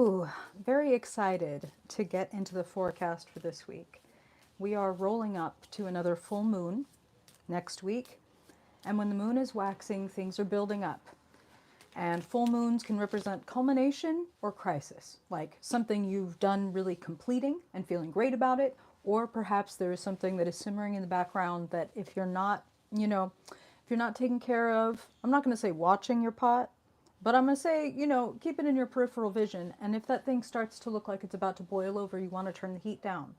Ooh, very excited to get into the forecast for this week. We are rolling up to another full moon next week, and when the moon is waxing, things are building up. And full moons can represent culmination or crisis, like something you've done really completing and feeling great about it, or perhaps there is something that is simmering in the background that if you're not, if you're not taking care of, I'm not going to say watching your pot, but I'm going to say, keep it in your peripheral vision. And if that thing starts to look like it's about to boil over, you want to turn the heat down.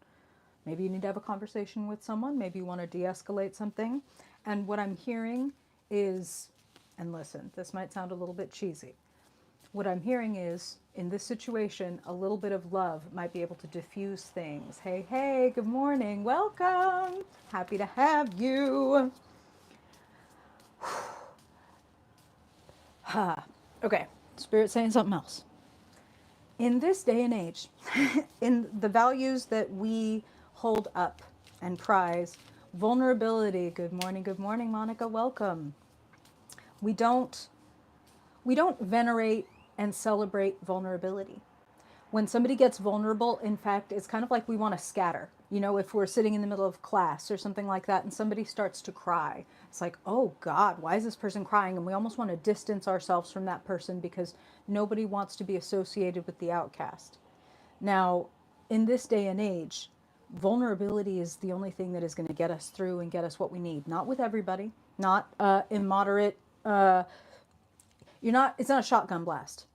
Maybe you need to have a conversation with someone. Maybe you want to de-escalate something. And what I'm hearing is, and listen, this might sound a little bit cheesy. What I'm hearing is, in this situation, a little bit of love might be able to diffuse things. Hey, hey, good morning, welcome. Happy to have you. Okay, Spirit saying something else. In this day and age, in the values that we hold up and prize, vulnerability, good morning, Monica, welcome. We don't venerate and celebrate vulnerability. When somebody gets vulnerable, in fact, it's kind of like we want to scatter. If we're sitting in the middle of class or something like that and somebody starts to cry, it's like, oh God, why is this person crying? And we almost want to distance ourselves from that person because nobody wants to be associated with the outcast. Now, in this day and age, vulnerability is the only thing that is going to get us through and get us what we need. Not with everybody, not immoderate, it's not a shotgun blast.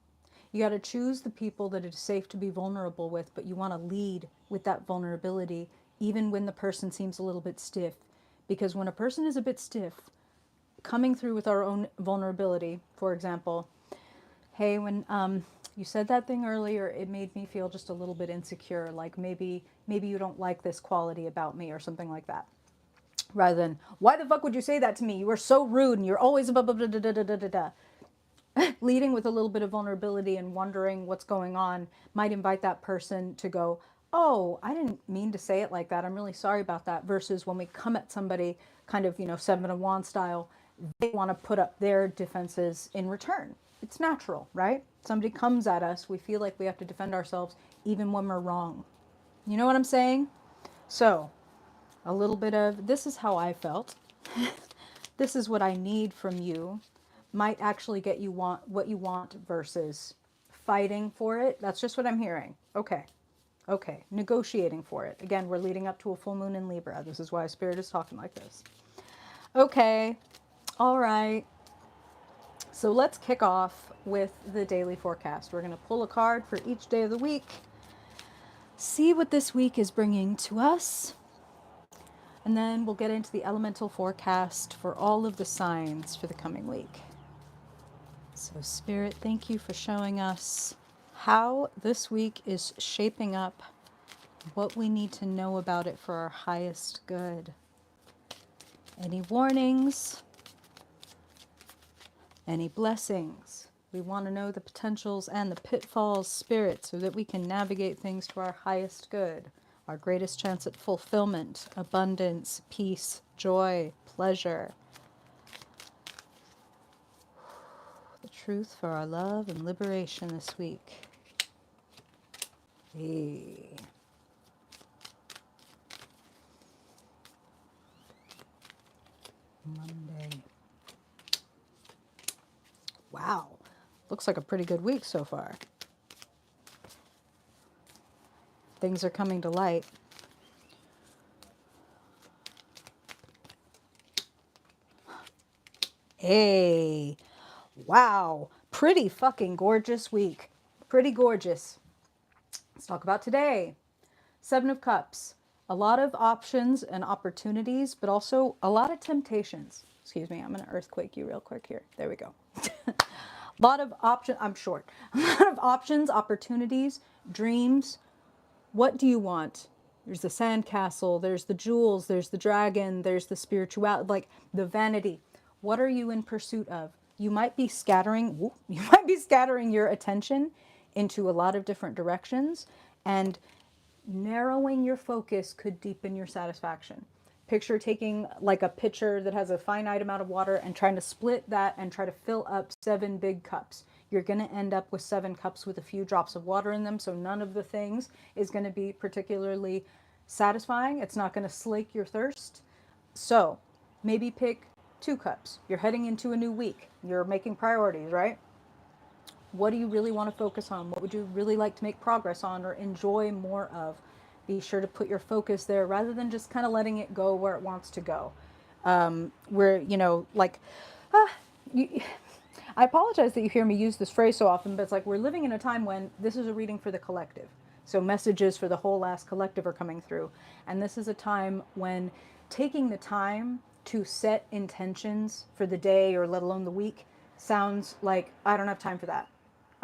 You got to choose the people that it's safe to be vulnerable with, but you want to lead with that vulnerability, even when the person seems a little bit stiff. Because when a person is a bit stiff, coming through with our own vulnerability, for example, hey, when you said that thing earlier, it made me feel just a little bit insecure, like maybe you don't like this quality about me or something like that. Rather than, why the fuck would you say that to me? You are so rude and you're always blah, blah, blah, da, da, da, da, da, da. Leading with a little bit of vulnerability and wondering what's going on might invite that person to go, oh, I didn't mean to say it like that. I'm really sorry about that. Versus when we come at somebody kind of, Seven of Wands style, they want to put up their defenses in return. It's natural, right? Somebody comes at us, we feel like we have to defend ourselves even when we're wrong. You know what I'm saying? So, a little bit of, this is how I felt. This is what I need from you. Might actually get you what you want versus fighting for it. That's just what I'm hearing. Okay. Negotiating for it. Again, we're leading up to a full moon in Libra. This is why Spirit is talking like this. Okay. All right. So let's kick off with the daily forecast. We're going to pull a card for each day of the week. See what this week is bringing to us. And then we'll get into the elemental forecast for all of the signs for the coming week. So Spirit, thank you for showing us how this week is shaping up, what we need to know about it for our highest good. Any warnings? Any blessings? We want to know the potentials and the pitfalls, Spirit, so that we can navigate things to our highest good, our greatest chance at fulfillment, abundance, peace, joy, pleasure. The truth for our love and liberation this week. Hey. Monday. Wow. Looks like a pretty good week so far. Things are coming to light. Hey. Wow. Pretty fucking gorgeous week. Pretty gorgeous. Let's talk about today. Seven of Cups. A lot of options and opportunities, but also a lot of temptations. Excuse me, I'm going to earthquake you real quick here. There we go. A lot of options. I'm short. A lot of options, opportunities, dreams. What do you want? There's the sandcastle, there's the jewels, there's the dragon, there's the spirituality, like the vanity. What are you in pursuit of? You might be scattering your attention into a lot of different directions, and narrowing your focus could deepen your satisfaction. Picture taking like a pitcher that has a finite amount of water and trying to split that and try to fill up 7 big cups. you're going to end up with 7 cups with a few drops of water in them. So none of the things is going to be particularly satisfying. It's not going to slake your thirst. So maybe pick 2 cups. You're heading into a new week. You're making priorities, right? What do you really want to focus on? What would you really like to make progress on or enjoy more of? Be sure to put your focus there rather than just kind of letting it go where it wants to go. Where, like, ah, you, I apologize that you hear me use this phrase so often, but it's like we're living in a time when this is a reading for the collective. So messages for the whole last collective are coming through. And this is a time when taking the time to set intentions for the day or let alone the week sounds like I don't have time for that.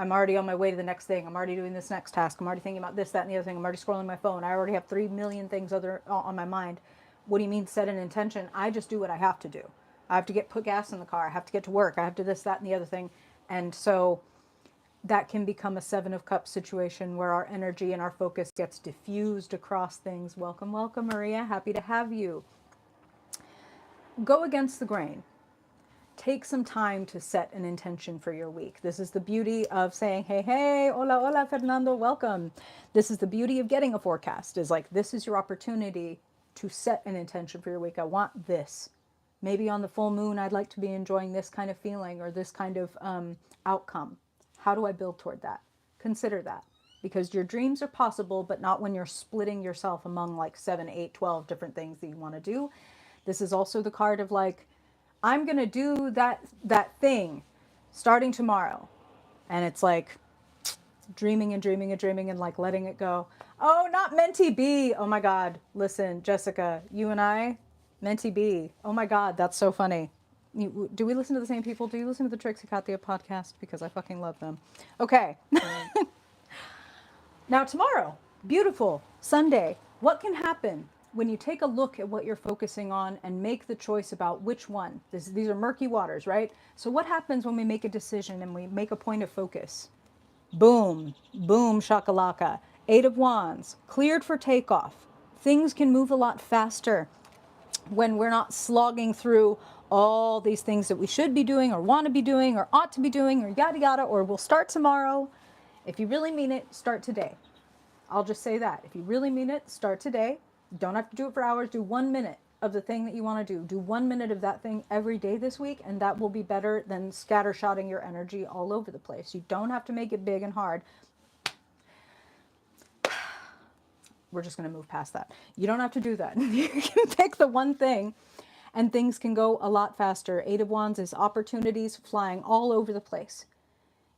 I'm already on my way to the next thing. I'm already doing this next task. I'm already thinking about this, that, and the other thing. I'm already scrolling my phone. I already have 3 million things other on my mind. What do you mean set an intention? I just do what I have to do. I have to put gas in the car. I have to get to work. I have to this, that, and the other thing. And so that can become a 7 of Cups situation where our energy and our focus gets diffused across things. Welcome, welcome, Maria. Happy to have you. Go against the grain. Take some time to set an intention for your week. This is the beauty of saying, hey, hey, hola, hola, Fernando, welcome. This is the beauty of getting a forecast, is like, this is your opportunity to set an intention for your week. I want this. Maybe on the full moon, I'd like to be enjoying this kind of feeling or this kind of outcome. How do I build toward that? Consider that. Because your dreams are possible, but not when you're splitting yourself among like 7, 8, 12 different things that you want to do. This is also the card of like, I'm going to do that thing starting tomorrow. And it's like dreaming and dreaming and dreaming and like letting it go. Oh, not Menti B. Oh my God. Listen, Jessica, you and I, Menti B. Oh my God, that's so funny. Do we listen to the same people? Do you listen to the Trixie Katya podcast? Because I fucking love them. Okay. Now tomorrow, beautiful Sunday. What can happen when you take a look at what you're focusing on and make the choice about which one? These are murky waters, right? So what happens when we make a decision and we make a point of focus? Boom, boom, shakalaka. 8 of Wands, cleared for takeoff. Things can move a lot faster when we're not slogging through all these things that we should be doing or want to be doing or ought to be doing or yada yada, or we'll start tomorrow. If you really mean it, start today. I'll just say that. If you really mean it, start today. You don't have to do it for hours. Do 1 minute of the thing that you want to do. Do 1 minute of that thing every day this week, and that will be better than scattershotting your energy all over the place. You don't have to make it big and hard. We're just going to move past that. You don't have to do that. You can pick the one thing and things can go a lot faster. 8 of Wands is opportunities flying all over the place.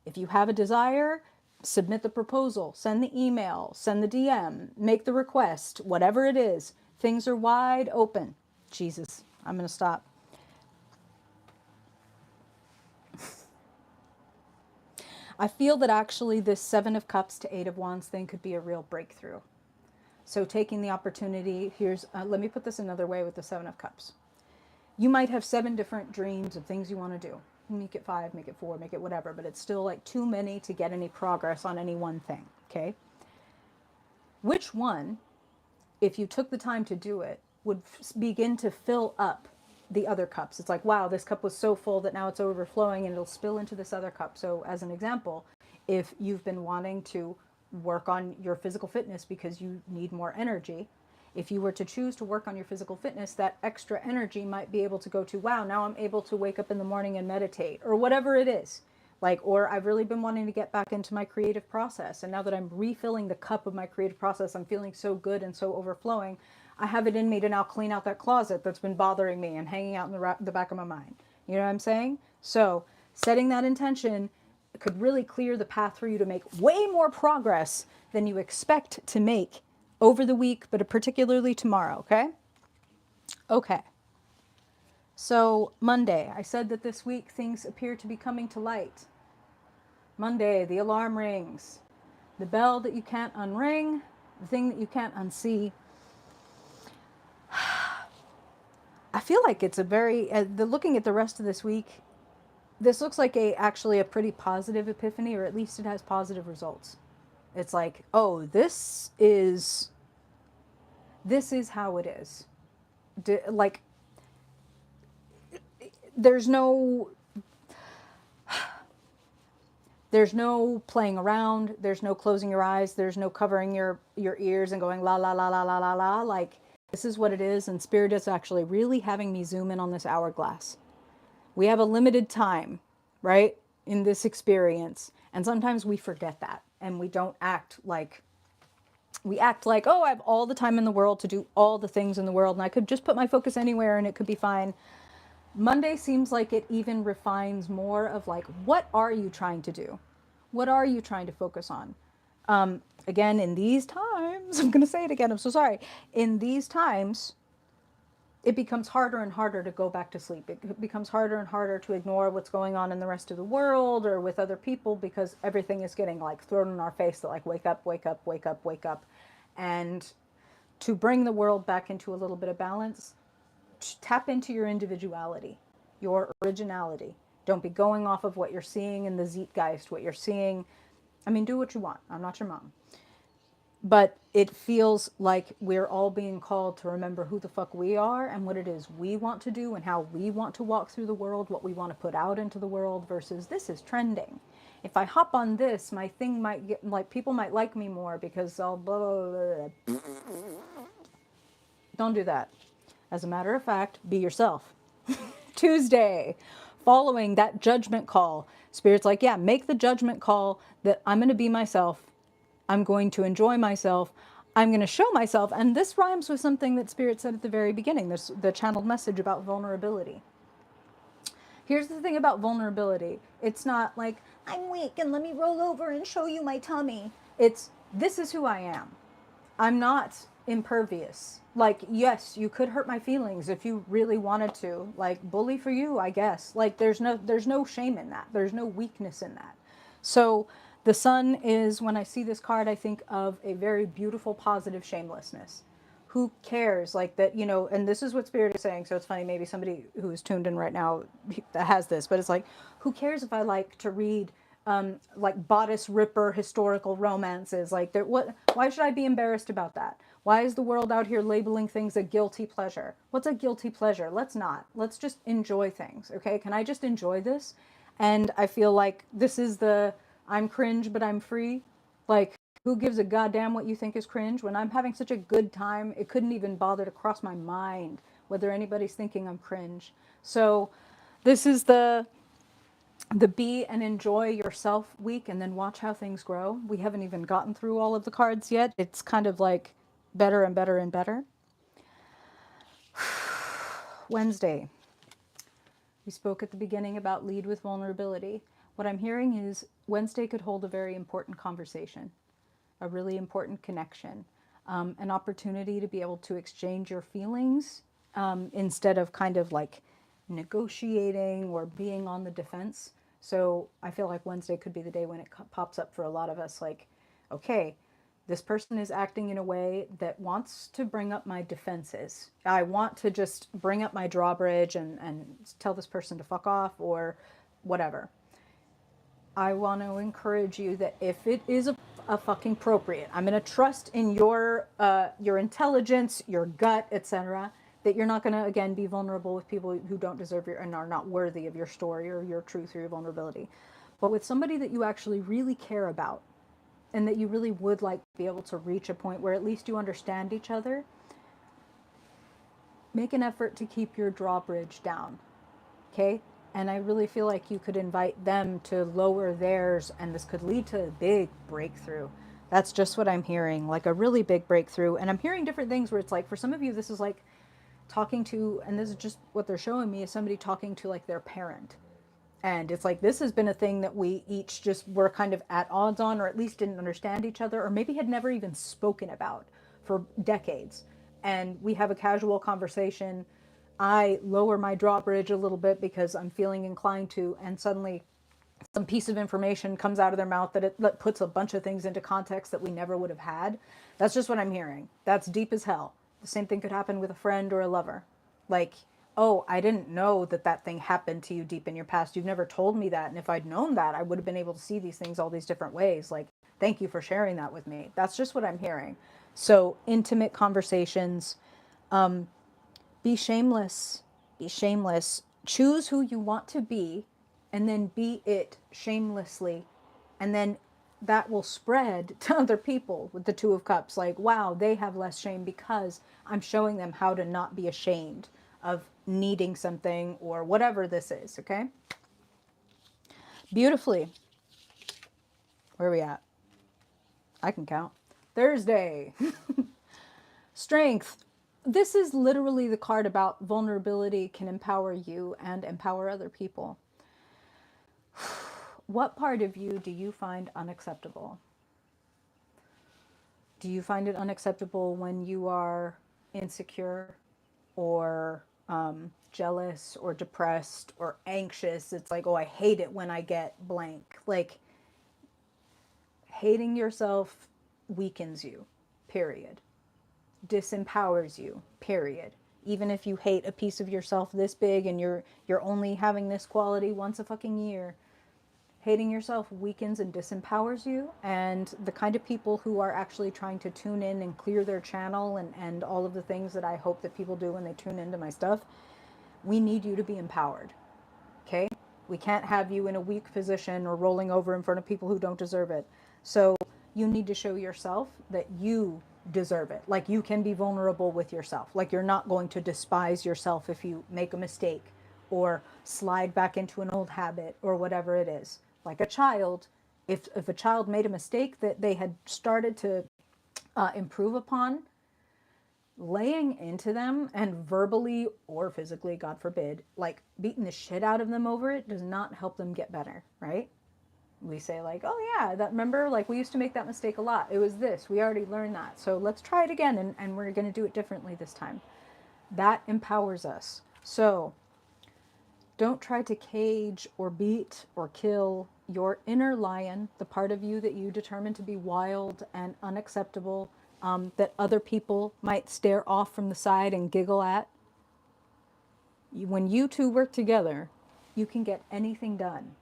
If you have a desire, submit the proposal, send the email, send the DM, make the request, whatever it is. Things are wide open. Jesus, I'm going to stop. I feel that actually this 7 of Cups to 8 of Wands thing could be a real breakthrough. So taking the opportunity, let me put this another way with the 7 of Cups. You might have 7 different dreams of things you want to do. Make it 5, make it 4, make it whatever, but it's still like too many to get any progress on any one thing, okay? Which one, if you took the time to do it, would begin to fill up the other cups? It's like, wow, this cup was so full that now it's overflowing and it'll spill into this other cup. So as an example, if you've been wanting to work on your physical fitness because you need more energy, if you were to choose to work on your physical fitness, that extra energy might be able to go to, wow, now I'm able to wake up in the morning and meditate, or whatever it is. Like, or I've really been wanting to get back into my creative process. And now that I'm refilling the cup of my creative process, I'm feeling so good and so overflowing. I have it in me to now clean out that closet that's been bothering me and hanging out in the back of my mind. You know what I'm saying? So setting that intention could really clear the path for you to make way more progress than you expect to make over the week, but particularly tomorrow, okay? Okay. So Monday, I said that this week things appear to be coming to light. Monday, the alarm rings. The bell that you can't unring, the thing that you can't unsee. I feel like it's a very, looking at the rest of this week, this looks like actually a pretty positive epiphany, or at least it has positive results. It's like, oh, this is how it is. Like, there's no, There's no playing around. There's no closing your eyes. There's no covering your ears and going la la la la la la la. Like, this is what it is. And Spirit is actually really having me zoom in on this hourglass. We have a limited time, right, in this experience. And sometimes we forget that and we don't act like, we act like, oh, I have all the time in the world to do all the things in the world and I could just put my focus anywhere and it could be fine. Monday seems like it even refines more of like, what are you trying to do? What are you trying to focus on? Again, in these times, I'm going to say it again, I'm so sorry. In these times, it becomes harder and harder to go back to sleep. It becomes harder and harder to ignore what's going on in the rest of the world or with other people because everything is getting like thrown in our face that like, wake up, wake up, wake up, wake up. And to bring the world back into a little bit of balance, tap into your individuality, your originality. Don't be going off of what you're seeing in the zeitgeist, what you're seeing. I mean, do what you want. I'm not your mom. But it feels like we're all being called to remember who the fuck we are and what it is we want to do and how we want to walk through the world, what we want to put out into the world versus this is trending. If I hop on this, my thing might get, like, people might like me more because I'll blah, blah, blah, blah. Don't do that. As a matter of fact, be yourself. Tuesday, following that judgment call, Spirit's like, yeah, make the judgment call that I'm going to be myself. I'm going to enjoy myself. I'm going to show myself. And this rhymes with something that Spirit said at the very beginning, this, the channeled message about vulnerability. Here's the thing about vulnerability. It's not like, I'm weak and let me roll over and show you my tummy. It's, this is who I am. I'm not impervious. Like, yes, you could hurt my feelings if you really wanted to. Like, bully for you, I guess. Like, there's no shame in that. There's no weakness in that. So the sun is, when I see this card, I think of a very beautiful, positive shamelessness. Who cares? Like that, you know, and this is what Spirit is saying. So it's funny, maybe somebody who is tuned in right now that has this, but it's like, who cares if I like to read like bodice ripper historical romances? Like, what? Why should I be embarrassed about that? Why is the world out here labeling things a guilty pleasure? What's a guilty pleasure? Let's not. Let's just enjoy things, okay? Can I just enjoy this? And I feel like this is the I'm cringe, but I'm free. Like, who gives a goddamn what you think is cringe? When I'm having such a good time, it couldn't even bother to cross my mind whether anybody's thinking I'm cringe. So this is the be and enjoy yourself week and then watch how things grow. We haven't even gotten through all of the cards yet. It's kind of like better and better and better. Wednesday. We spoke at the beginning about lead with vulnerability. What I'm hearing is Wednesday could hold a very important conversation, a really important connection, an opportunity to be able to exchange your feelings instead of kind of like negotiating or being on the defense. So I feel like Wednesday could be the day when it pops up for a lot of us, like, okay, this person is acting in a way that wants to bring up my defenses. I want to just bring up my drawbridge and tell this person to fuck off or whatever. I want to encourage you that if it is a fucking appropriate, I'm going to trust in your intelligence, your gut, etc., that you're not going to, again, be vulnerable with people who don't deserve your and are not worthy of your story or your truth or your vulnerability. But with somebody that you actually really care about and that you really would like to be able to reach a point where at least you understand each other, make an effort to keep your drawbridge down. Okay? And I really feel like you could invite them to lower theirs, and this could lead to a big breakthrough. That's just what I'm hearing, like a really big breakthrough. And I'm hearing different things where it's like, for some of you, this is like talking to, and this is just what they're showing me, is somebody talking to like their parent. And it's like, this has been a thing that we each just were kind of at odds on, or at least didn't understand each other, or maybe had never even spoken about for decades. And we have a casual conversation. I lower my drawbridge a little bit because I'm feeling inclined to, and suddenly some piece of information comes out of their mouth that puts a bunch of things into context that we never would have had. That's just what I'm hearing. That's deep as hell. The same thing could happen with a friend or a lover. Like, oh, I didn't know that that thing happened to you deep in your past. You've never told me that. And if I'd known that, I would have been able to see these things all these different ways. Like, thank you for sharing that with me. That's just what I'm hearing. So, intimate conversations. Be shameless. Be shameless. Choose who you want to be and then be it shamelessly And then that will spread to other people with the Two of Cups. Like, wow, they have less shame because I'm showing them how to not be ashamed of needing something or whatever this is, okay? Beautifully. Where are we at? I can count. Thursday. Strength. This is literally the card about vulnerability can empower you and empower other people. What part of you do you find unacceptable? Do you find it unacceptable when you are insecure or jealous or depressed or anxious? It's like, oh, I hate it when I get blank. Like, hating yourself weakens you, period. Disempowers you, period. Even if you hate a piece of yourself this big and you're only having this quality once a fucking year, hating yourself weakens and disempowers you. And the kind of people who are actually trying to tune in and clear their channel and all of the things that I hope that people do when they tune into my stuff, we need you to be empowered. Okay? We can't have you in a weak position or rolling over in front of people who don't deserve it. So you need to show yourself that you deserve it. Like, you can be vulnerable with yourself. Like, you're not going to despise yourself if you make a mistake or slide back into an old habit or whatever it is. Like a child, if a child made a mistake that they had started to improve upon, laying into them and verbally or physically, God forbid, like beating the shit out of them over it does not help them get better, right? We say like, oh yeah, that, remember, like, we used to make that mistake a lot. It was this, we already learned that. So let's try it again, and we're going to do it differently this time. That empowers us. So don't try to cage or beat or kill your inner lion, the part of you that you determine to be wild and unacceptable, that other people might stare off from the side and giggle at. When you two work together, you can get anything done.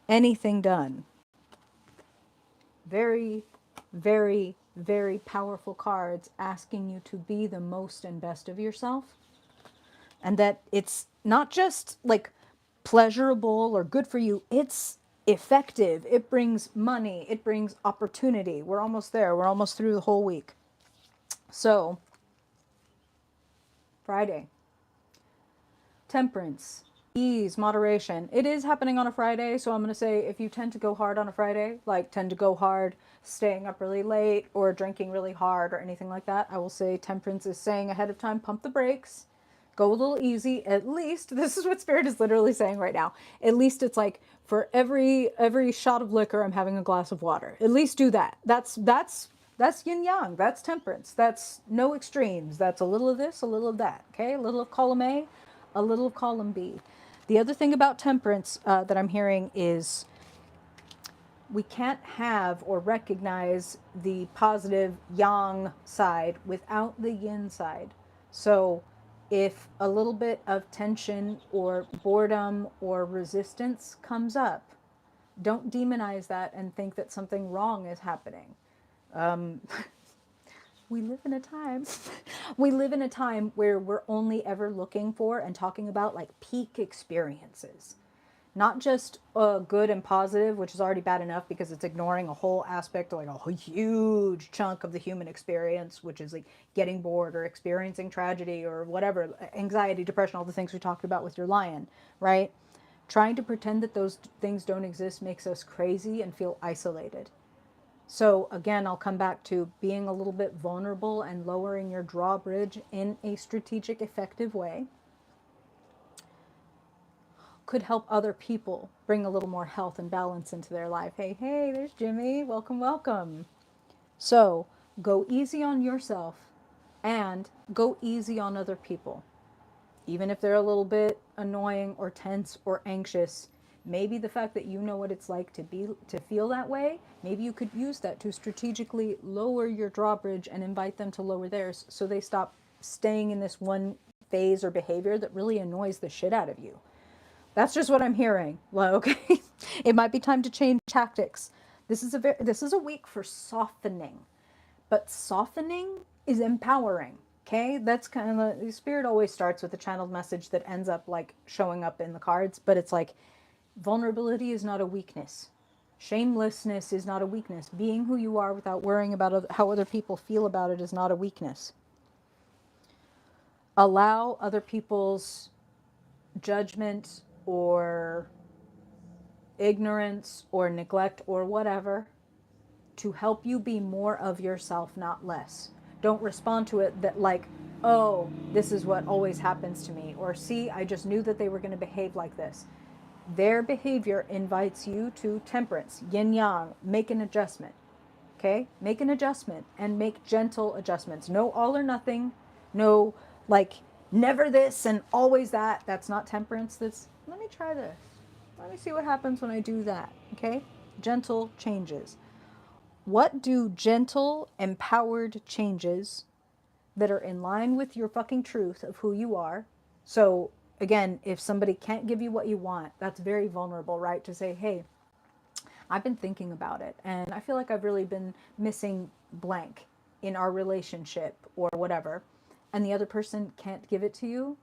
Anything done. Very, very, very powerful cards asking you to be the most and best of yourself. And that it's not just like pleasurable or good for you, it's effective. It brings money, it brings opportunity. We're almost there. We're almost through the whole week. So, Friday. Temperance, ease, moderation. It is happening on a Friday, so I'm going to say if you tend to go hard on a Friday, like tend to go hard staying up really late or drinking really hard or anything like that, I will say temperance is saying ahead of time, pump the brakes, go a little easy. At least, this is what Spirit is literally saying right now. At least it's like, for every shot of liquor, I'm having a glass of water. At least do that. That's yin yang. That's temperance. That's no extremes. That's a little of this, a little of that. Okay, a little of column A, a little of column B. The other thing about temperance that I'm hearing is we can't have or recognize the positive yang side without the yin side. So if a little bit of tension or boredom or resistance comes up, don't demonize that and think that something wrong is happening. We live in a time we live in a time where we're only ever looking for and talking about like peak experiences, not just good and positive, which is already bad enough because it's ignoring a whole aspect, like a huge chunk of the human experience, which is like getting bored or experiencing tragedy or whatever, anxiety, depression, all the things we talked about with your lion, right? Trying to pretend that those things don't exist makes us crazy and feel isolated. So again, I'll come back to being a little bit vulnerable and lowering your drawbridge in a strategic, effective way could help other people bring a little more health and balance into their life. Hey, hey, there's Jimmy. Welcome, welcome. So go easy on yourself and go easy on other people. Even if they're a little bit annoying or tense or anxious, maybe the fact that you know what it's like to feel that way, maybe you could use that to strategically lower your drawbridge and invite them to lower theirs so they stop staying in this one phase or behavior that really annoys the shit out of you. That's just what I'm hearing. Well, okay, it might be time to change tactics. This is a week for softening, but softening is empowering. Okay, that's kind of the Spirit always starts with a channeled message that ends up like showing up in the cards, but it's like vulnerability is not a weakness. Shamelessness is not a weakness. Being who you are without worrying about how other people feel about it is not a weakness. Allow other people's judgment or ignorance or neglect or whatever to help you be more of yourself, not less. Don't respond to it that like, oh, this is what always happens to me, or see, I just knew that they were going to behave like this. Their behavior invites you to temperance, yin yang, make an adjustment. Okay? Make an adjustment and make gentle adjustments. No all or nothing. No like never this and always that. That's not temperance. That's let me try this. Let me see what happens when I do that. Okay? Gentle changes. What do gentle, empowered changes that are in line with your fucking truth of who you are? So, again, if somebody can't give you what you want, that's very vulnerable, right? To say, hey, I've been thinking about it and I feel like I've really been missing blank in our relationship or whatever, and the other person can't give it to you.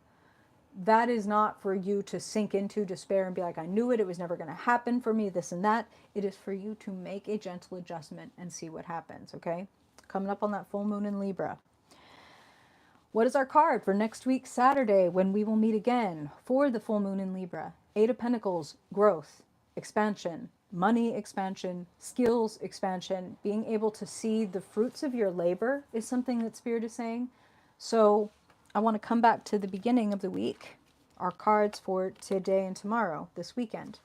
That is not for you to sink into despair and be like, I knew it was never going to happen for me, this and that. It is for you to make a gentle adjustment and see what happens, okay? Coming up on that full moon in Libra. What is our card for next week, Saturday, when we will meet again for the full moon in Libra? Eight of Pentacles, growth, expansion, money expansion, skills expansion, being able to see the fruits of your labor is something that Spirit is saying. So I want to come back to the beginning of the week, our cards for today and tomorrow, this weekend.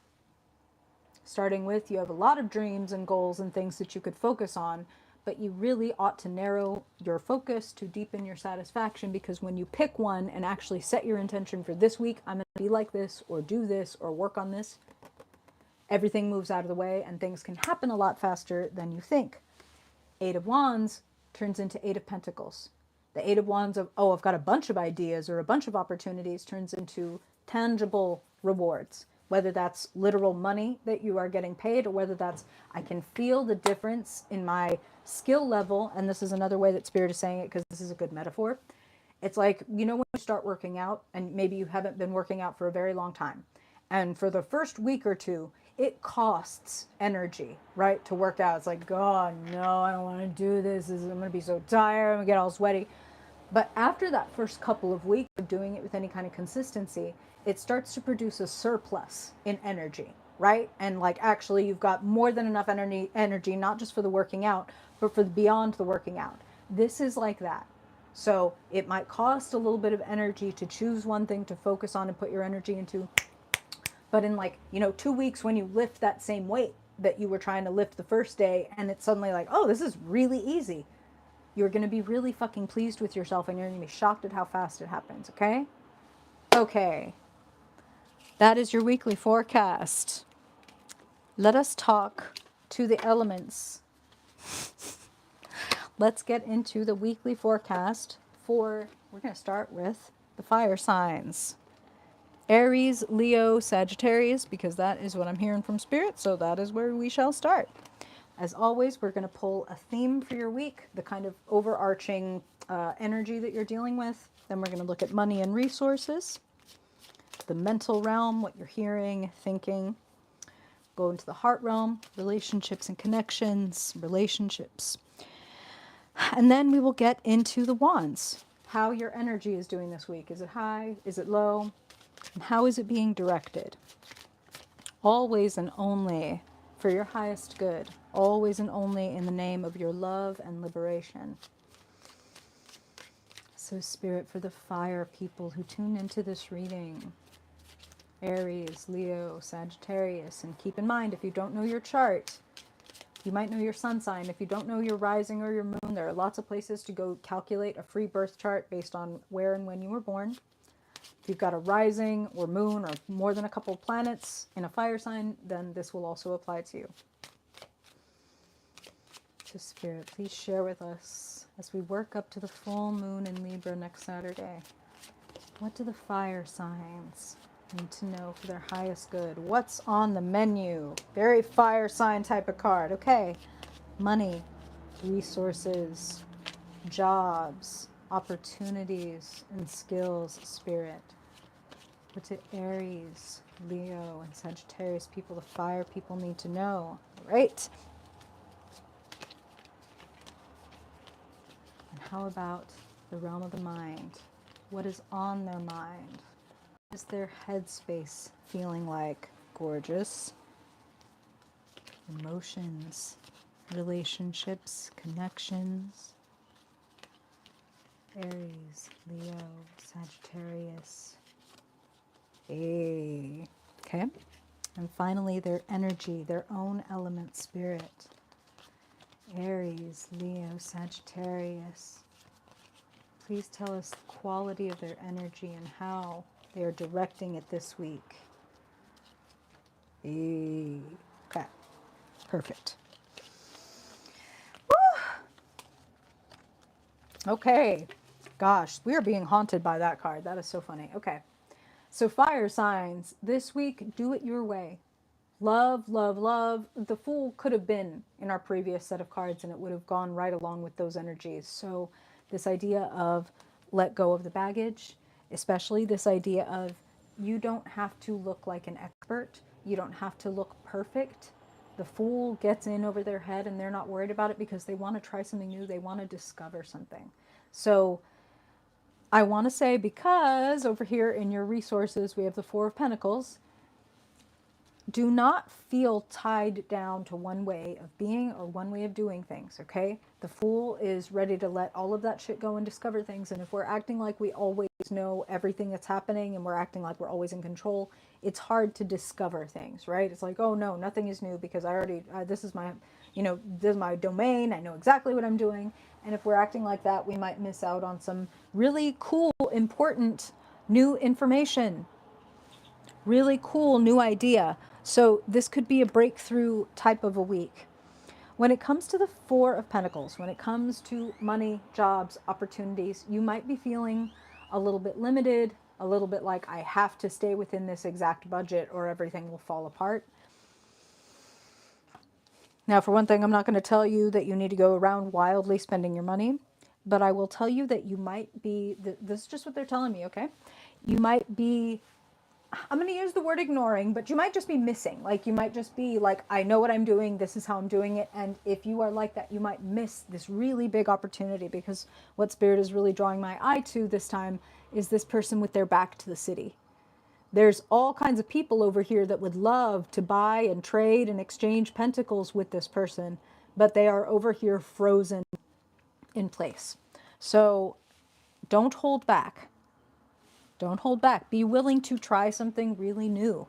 Starting with, you have a lot of dreams and goals and things that you could focus on, but you really ought to narrow your focus to deepen your satisfaction, because when you pick one and actually set your intention for this week, I'm going to be like this or do this or work on this, everything moves out of the way and things can happen a lot faster than you think. Eight of Wands turns into Eight of Pentacles. The Eight of Wands of, oh, I've got a bunch of ideas or a bunch of opportunities, turns into tangible rewards. Whether that's literal money that you are getting paid, or whether that's, I can feel the difference in my skill level. And this is another way that Spirit is saying it, because this is a good metaphor. It's like, you know, when you start working out and maybe you haven't been working out for a very long time. And for the first week or two, it costs energy, right, to work out. It's like, God, no, I don't want to do this. I'm going to be so tired. I'm going to get all sweaty. But after that first couple of weeks of doing it with any kind of consistency, it starts to produce a surplus in energy, right? And like actually you've got more than enough energy, not just for the working out, but for beyond the working out. This is like that. So it might cost a little bit of energy to choose one thing to focus on and put your energy into. But in like, 2 weeks, when you lift that same weight that you were trying to lift the first day, and it's suddenly like, oh, this is really easy, you're going to be really fucking pleased with yourself, and you're going to be shocked at how fast it happens, okay? Okay. That is your weekly forecast. Let us talk to the elements. Let's get into the weekly forecast we're going to start with the fire signs. Aries, Leo, Sagittarius, because that is what I'm hearing from Spirit, so that is where we shall start. As always, we're going to pull a theme for your week, the kind of overarching energy that you're dealing with. Then we're going to look at money and resources, the mental realm, what you're hearing, thinking. Go into the heart realm, relationships and connections, relationships. And then we will get into the wands, how your energy is doing this week. Is it high? Is it low? And how is it being directed? Always and only for your highest good. Always and only in the name of your love and liberation. So Spirit, for the fire people who tune into this reading, Aries, Leo, Sagittarius, and keep in mind, if you don't know your chart, you might know your sun sign. If you don't know your rising or your moon, there are lots of places to go calculate a free birth chart based on where and when you were born. If you've got a rising or moon or more than a couple of planets in a fire sign, then this will also apply to you. So Spirit, please share with us as we work up to the full moon in Libra next Saturday. What do the fire signs need to know for their highest good? What's on the menu? Very fire sign type of card. Okay. Money, resources, jobs, opportunities, and skills, Spirit. What do Aries, Leo, and Sagittarius people, the fire people, need to know? right. And how about the realm of the mind? What is on their mind? What is their headspace feeling like? Gorgeous. Emotions, relationships, connections. Aries, Leo, Sagittarius. Hey. Okay. And finally, their energy, their own element spirit. Aries, Leo, Sagittarius. Please tell us the quality of their energy and how they are directing it this week. Hey. Okay. Perfect. Okay. Gosh, we are being haunted by that card. That is so funny. Okay. So, fire signs, this week, do it your way. Love, love, love. The Fool could have been in our previous set of cards and it would have gone right along with those energies. So, this idea of let go of the baggage, especially this idea of you don't have to look like an expert, you don't have to look perfect. The Fool gets in over their head and they're not worried about it because they want to try something new, they want to discover something. So, I want to say, because over here in your resources we have the Four of Pentacles, do not feel tied down to one way of being or one way of doing things, okay? The Fool is ready to let all of that shit go and discover things. And if we're acting like we always know everything that's happening and we're acting like we're always in control, it's hard to discover things, right? It's like, oh no, nothing is new because I already, this is my, this is my domain. I know exactly what I'm doing. And if we're acting like that, we might miss out on some really cool, important new information. Really cool new idea. So this could be a breakthrough type of a week. When it comes to the Four of Pentacles, when it comes to money, jobs, opportunities, you might be feeling a little bit limited, a little bit like I have to stay within this exact budget or everything will fall apart. Now, for one thing, I'm not going to tell you that you need to go around wildly spending your money, but I will tell you that you might be, this is just what they're telling me, okay? You might be, I'm going to use the word ignoring, but you might just be missing. Like, you might just be like, I know what I'm doing. This is how I'm doing it. And if you are like that, you might miss this really big opportunity, because what Spirit is really drawing my eye to this time is this person with their back to the city. There's all kinds of people over here that would love to buy and trade and exchange pentacles with this person, but they are over here frozen in place. So don't hold back. Don't hold back. Be willing to try something really new.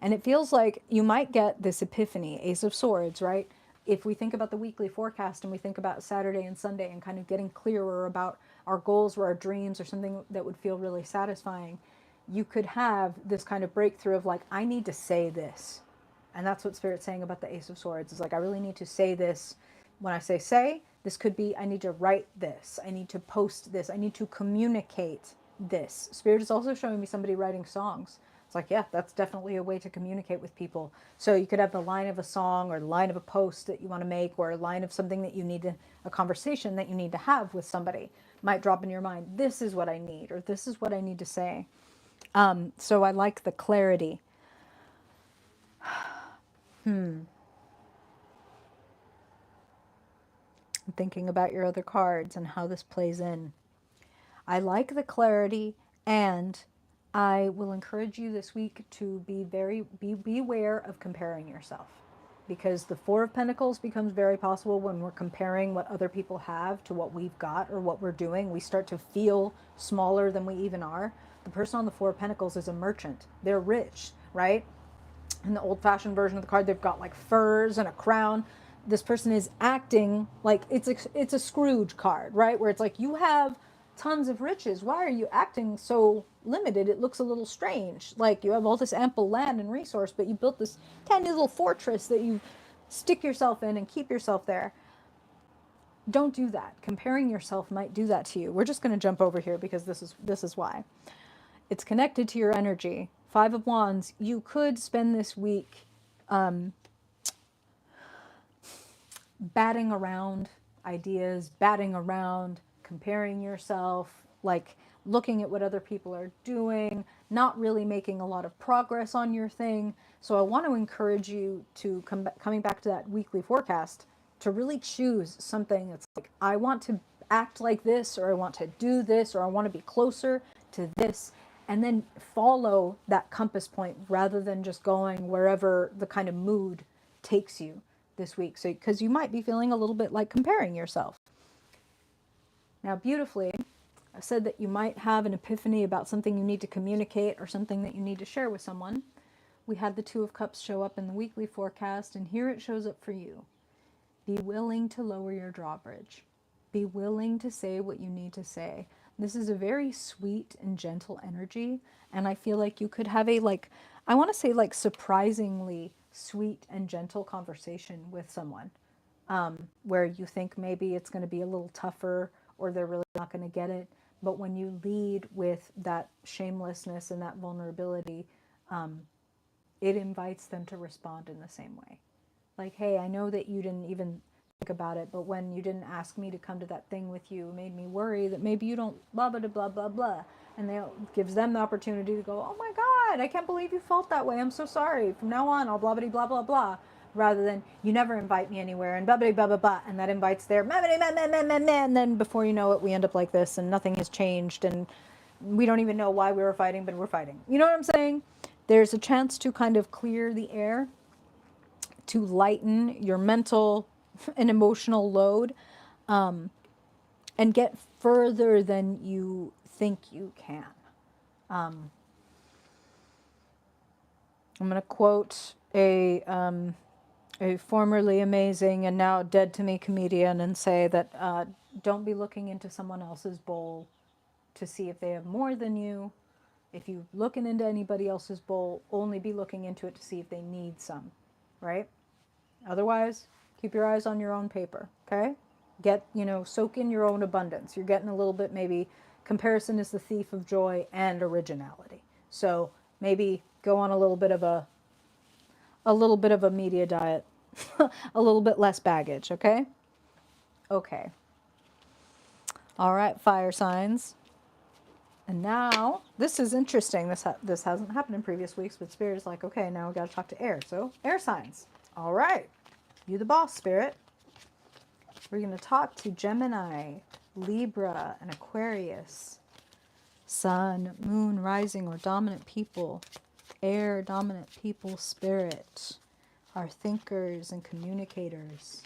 And it feels like you might get this epiphany, Ace of Swords, right? If we think about the weekly forecast and we think about Saturday and Sunday and kind of getting clearer about our goals or our dreams or something that would feel really satisfying, you could have this kind of breakthrough of like, I need to say this. And that's what Spirit's saying about the Ace of Swords. Is like, I really need to say this. When I say, this could be, I need to write this. I need to post this. I need to communicate this. Spirit is also showing me somebody writing songs. It's like, yeah, that's definitely a way to communicate with people. So you could have the line of a song or the line of a post that you want to make, or a line of something that you need to, a conversation that you need to have with somebody might drop in your mind. This is what I need, or this is what I need to say. So I like the clarity. I'm thinking about your other cards and how this plays in. I like the clarity, and I will encourage you this week to be aware of comparing yourself, because the Four of Pentacles becomes very possible when we're comparing what other people have to what we've got or what we're doing. We start to feel smaller than we even are. The person on the Four of Pentacles is a merchant. They're rich, right? In the old-fashioned version of the card, they've got like furs and a crown. This person is acting like it's a Scrooge card, right? Where it's like, you have tons of riches. Why are you acting so limited? It looks a little strange. Like, you have all this ample land and resource, but you built this tiny little fortress that you stick yourself in and keep yourself there. Don't do that. Comparing yourself might do that to you. We're just going to jump over here because this is why. It's connected to your energy. Five of Wands, you could spend this week batting around ideas, batting around, comparing yourself, like looking at what other people are doing, not really making a lot of progress on your thing. So I want to encourage you to coming back to that weekly forecast, to really choose something that's like, I want to act like this, or I want to do this, or I want to be closer to this, and then follow that compass point rather than just going wherever the kind of mood takes you this week. So, because you might be feeling a little bit like comparing yourself. Now, beautifully, I said that you might have an epiphany about something you need to communicate or something that you need to share with someone. We had the Two of Cups show up in the weekly forecast, and here it shows up for you. Be willing to lower your drawbridge. Be willing to say what you need to say. This is a very sweet and gentle energy, and I feel like you could have a, like, I want to say, like, surprisingly sweet and gentle conversation with someone, where you think maybe it's going to be a little tougher or they're really not going to get it. But when you lead with that shamelessness and that vulnerability, it invites them to respond in the same way. Like, hey, I know that you didn't even think about it, but when you didn't ask me to come to that thing with you, it made me worry that maybe you don't blah, blah, blah, blah, blah. And they gives them the opportunity to go, oh my God, I can't believe you felt that way. I'm so sorry. From now on, I'll blah, blah, blah, blah, blah. Rather than, you never invite me anywhere and blah, blah, blah, blah, blah. And that invites their meh, meh, meh, meh, meh, meh, meh. And then before you know it, we end up like this and nothing has changed. And we don't even know why we were fighting, but we're fighting. You know what I'm saying? There's a chance to kind of clear the air, to lighten your mental and emotional load, and get further than you think you can. I'm going to quote a formerly amazing and now dead to me comedian and say that don't be looking into someone else's bowl to see if they have more than you. If you're looking into anybody else's bowl, only be looking into it to see if they need some, right? Otherwise, keep your eyes on your own paper, okay? Get, soak in your own abundance. You're getting a little bit, maybe comparison is the thief of joy and originality. So maybe go on a little bit of a media diet, a little bit less baggage, okay? Okay. All right, fire signs. And now, this is interesting. This hasn't happened in previous weeks, but Spirit is like, okay, now we got to talk to air. So, air signs. All right. You the boss, Spirit. We're going to talk to Gemini, Libra, and Aquarius. Sun, moon, rising, or dominant people. Air, dominant people, spirit. Our thinkers and communicators.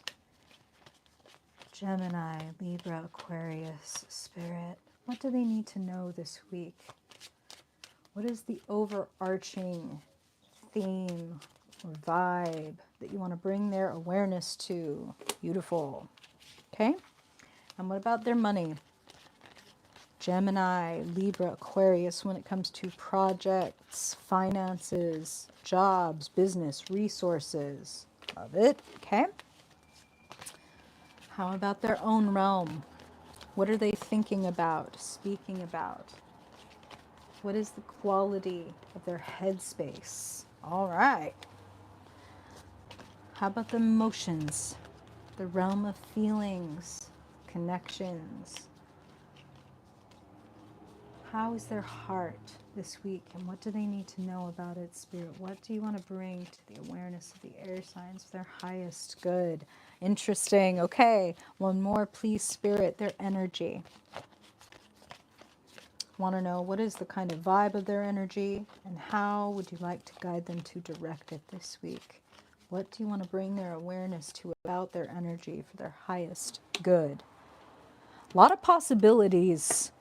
Gemini, Libra, Aquarius, spirit. What do they need to know this week? What is the overarching theme or vibe that you want to bring their awareness to? Beautiful. Okay. And what about their money? Gemini, Libra, Aquarius, when it comes to projects, finances, jobs, business, resources. Love it. Okay. How about their own realm? What are they thinking about, speaking about? What is the quality of their headspace? All right. How about the emotions? The realm of feelings, connections. How is their heart this week, and what do they need to know about it, Spirit? What do you want to bring to the awareness of the air signs, their highest good? Interesting. Okay, one more, please, Spirit, their energy. Want to know what is the kind of vibe of their energy, and how would you like to guide them to direct it this week? What do you want to bring their awareness to about their energy for their highest good? A lot of possibilities.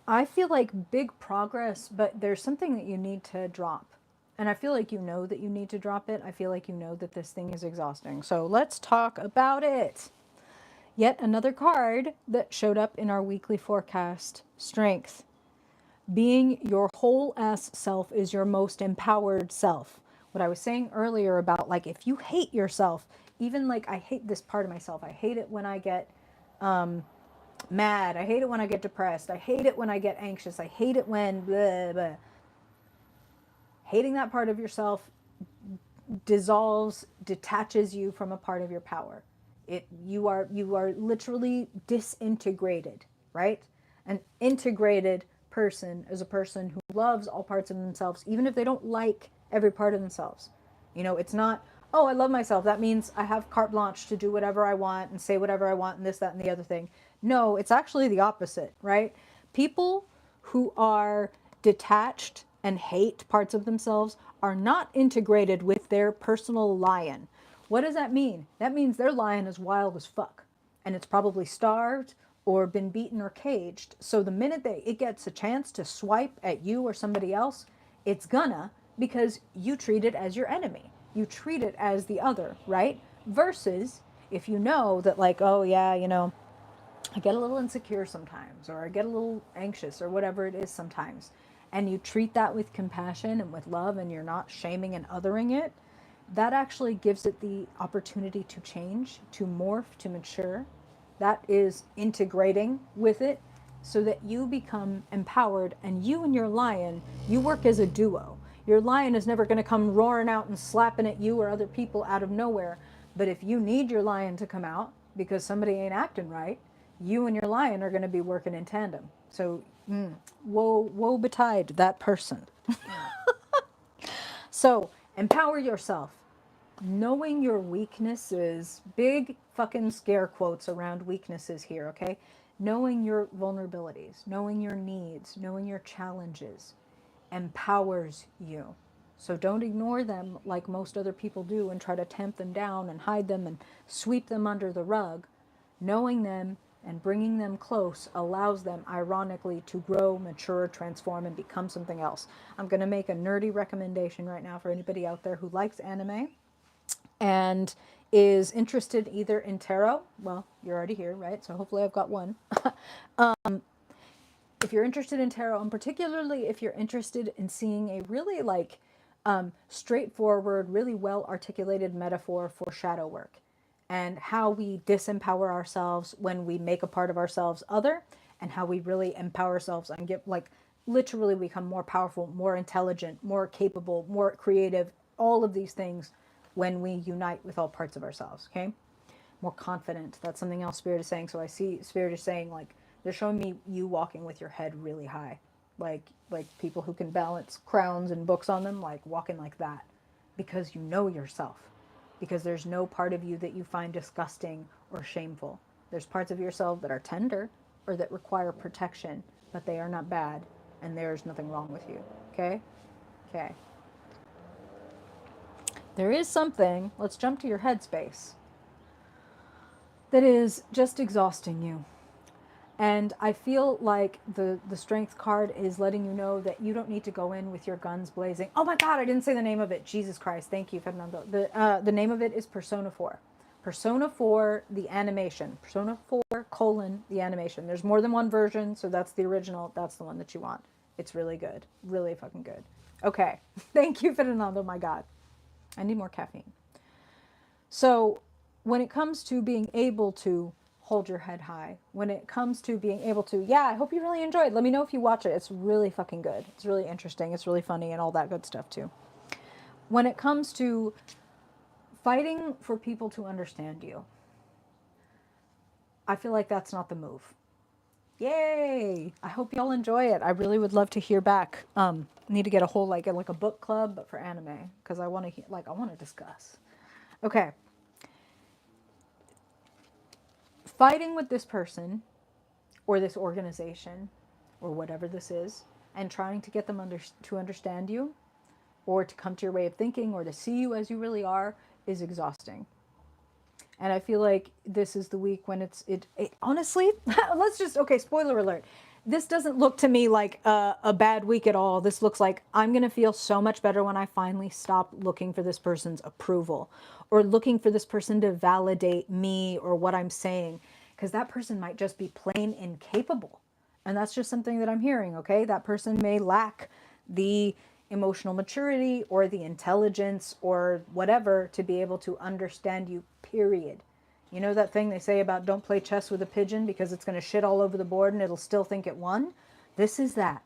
I feel like big progress, but there's something that you need to drop. And I feel like you know that you need to drop it. I feel like you know that this thing is exhausting. So let's talk about it. Yet another card that showed up in our weekly forecast, strength. Being your whole ass self is your most empowered self. What I was saying earlier about, like, if you hate yourself, even like I hate this part of myself. I hate it when I get mad. I hate it when I get depressed. I hate it when I get anxious. I hate it when blah, blah. Hating that part of yourself dissolves, detaches you from a part of your power. You are literally disintegrated right? An integrated person is a person who loves all parts of themselves, even if they don't like every part of themselves. You know, it's not, oh, I love myself. That means I have carte blanche to do whatever I want and say whatever I want and this, that, and the other thing. No, it's actually the opposite, right? People who are detached and hate parts of themselves are not integrated with their personal lion. What does that mean? That means their lion is wild as fuck. And it's probably starved or been beaten or caged. So the minute that it gets a chance to swipe at you or somebody else, it's gonna, because you treat it as your enemy. You treat it as the other, right? Versus if you know that, like, oh yeah, you know, I get a little insecure sometimes, or I get a little anxious, or whatever it is sometimes, and you treat that with compassion and with love, and you're not shaming and othering it, that actually gives it the opportunity to change, to morph, to mature. That is integrating with it so that you become empowered, and you and your lion, you work as a duo. Your lion is never going to come roaring out and slapping at you or other people out of nowhere. But if you need your lion to come out because somebody ain't acting right, you and your lion are going to be working in tandem. So, woe betide that person. So, empower yourself. Knowing your weaknesses, big fucking scare quotes around weaknesses here, okay? Knowing your vulnerabilities, knowing your needs, knowing your challenges empowers you. So don't ignore them like most other people do and try to tamp them down and hide them and sweep them under the rug. Knowing them and bringing them close allows them, ironically, to grow, mature, transform, and become something else. I'm going to make a nerdy recommendation right now for anybody out there who likes anime and is interested either in tarot. Well, you're already here, right? So hopefully I've got one. If you're interested in tarot, and particularly if you're interested in seeing a really straightforward, really well articulated metaphor for shadow work and how we disempower ourselves when we make a part of ourselves other, and how we really empower ourselves and get, like, literally become more powerful, more intelligent, more capable, more creative, all of these things when we unite with all parts of ourselves, okay? More confident. That's something else Spirit is saying. So I see Spirit is saying, like, they're showing me you walking with your head really high, like people who can balance crowns and books on them, like walking like that, because you know yourself, because there's no part of you that you find disgusting or shameful. There's parts of yourself that are tender or that require protection, but they are not bad, and there's nothing wrong with you. Okay? Okay. There is something, let's jump to your headspace, that is just exhausting you. And I feel like the strength card is letting you know that you don't need to go in with your guns blazing. Oh my God, I didn't say the name of it. Jesus Christ. Thank you, Fernando. The name of it is Persona 4. Persona 4, the animation. Persona 4, the animation. There's more than one version, so that's the original. That's the one that you want. It's really good. Really fucking good. Okay. Thank you, Fernando. My God. I need more caffeine. So when it comes to being able to hold your head high, when it comes to being able to, yeah, I hope you really enjoyed. Let me know if you watch it. It's really fucking good. It's really interesting. It's really funny and all that good stuff too. When it comes to fighting for people to understand you, I feel like that's not the move. Yay! I hope y'all enjoy it. I really would love to hear back. Need to get a whole like a book club, but for anime, because I want to I want to discuss. Okay. Fighting with this person or this organization or whatever this is, and trying to get them to understand you or to come to your way of thinking or to see you as you really are is exhausting. And I feel like this is the week when it honestly, let's just, okay, spoiler alert. This doesn't look to me like a bad week at all. This looks like I'm going to feel so much better when I finally stop looking for this person's approval or looking for this person to validate me or what I'm saying, because that person might just be plain incapable. And that's just something that I'm hearing, okay? That person may lack the emotional maturity or the intelligence or whatever to be able to understand you, period. You know that thing they say about don't play chess with a pigeon because it's going to shit all over the board and it'll still think it won? This is that.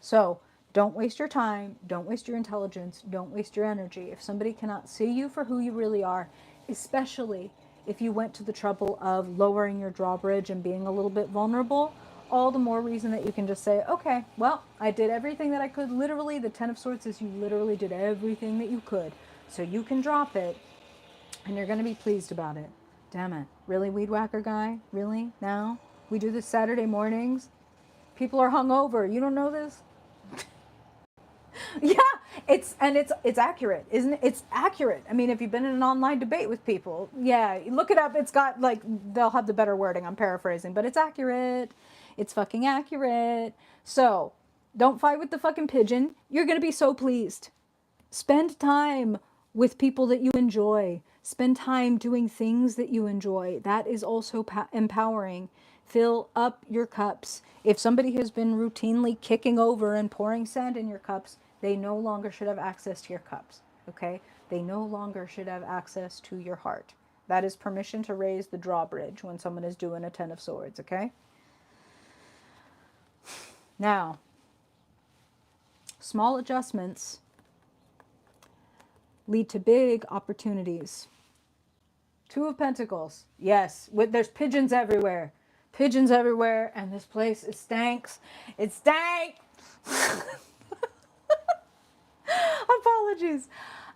So don't waste your time. Don't waste your intelligence. Don't waste your energy. If somebody cannot see you for who you really are, especially if you went to the trouble of lowering your drawbridge and being a little bit vulnerable, all the more reason that you can just say, okay, well, I did everything that I could. Literally, the Ten of Swords is you literally did everything that you could. So you can drop it and you're going to be pleased about it. Damn it. Really, weed whacker guy? Really? Now? We do this Saturday mornings? People are hungover. You don't know this? Yeah, it's accurate, isn't it? It's accurate. I mean, if you've been in an online debate with people, yeah, look it up. It's got like they'll have the better wording. I'm paraphrasing, but it's accurate. It's fucking accurate. So, don't fight with the fucking pigeon. You're going to be so pleased. Spend time with people that you enjoy. Spend time doing things that you enjoy. That is also empowering. Fill up your cups. If somebody has been routinely kicking over and pouring sand in your cups, they no longer should have access to your cups. Okay? They no longer should have access to your heart. That is permission to raise the drawbridge when someone is doing a Ten of Swords. Okay? Now, small adjustments lead to big opportunities. Two of Pentacles. Yes, there's pigeons everywhere. Pigeons everywhere, and this place, it stinks. It stank. Apologies.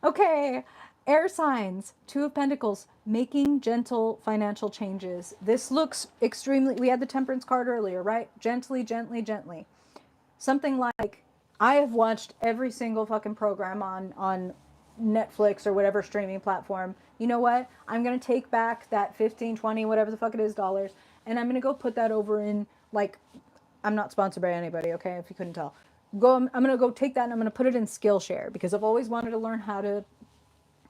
Okay, air signs. Two of Pentacles. Making gentle financial changes. This looks extremely... We had the Temperance card earlier, right? Gently, gently, gently. Something like, I have watched every single fucking program on Netflix or whatever streaming platform. You know what? I'm going to take back that 15, 20, whatever the fuck it is, dollars, and I'm going to go put that over in, like, I'm not sponsored by anybody, okay, if you couldn't tell. I'm going to go take that and I'm going to put it in Skillshare because I've always wanted to learn how to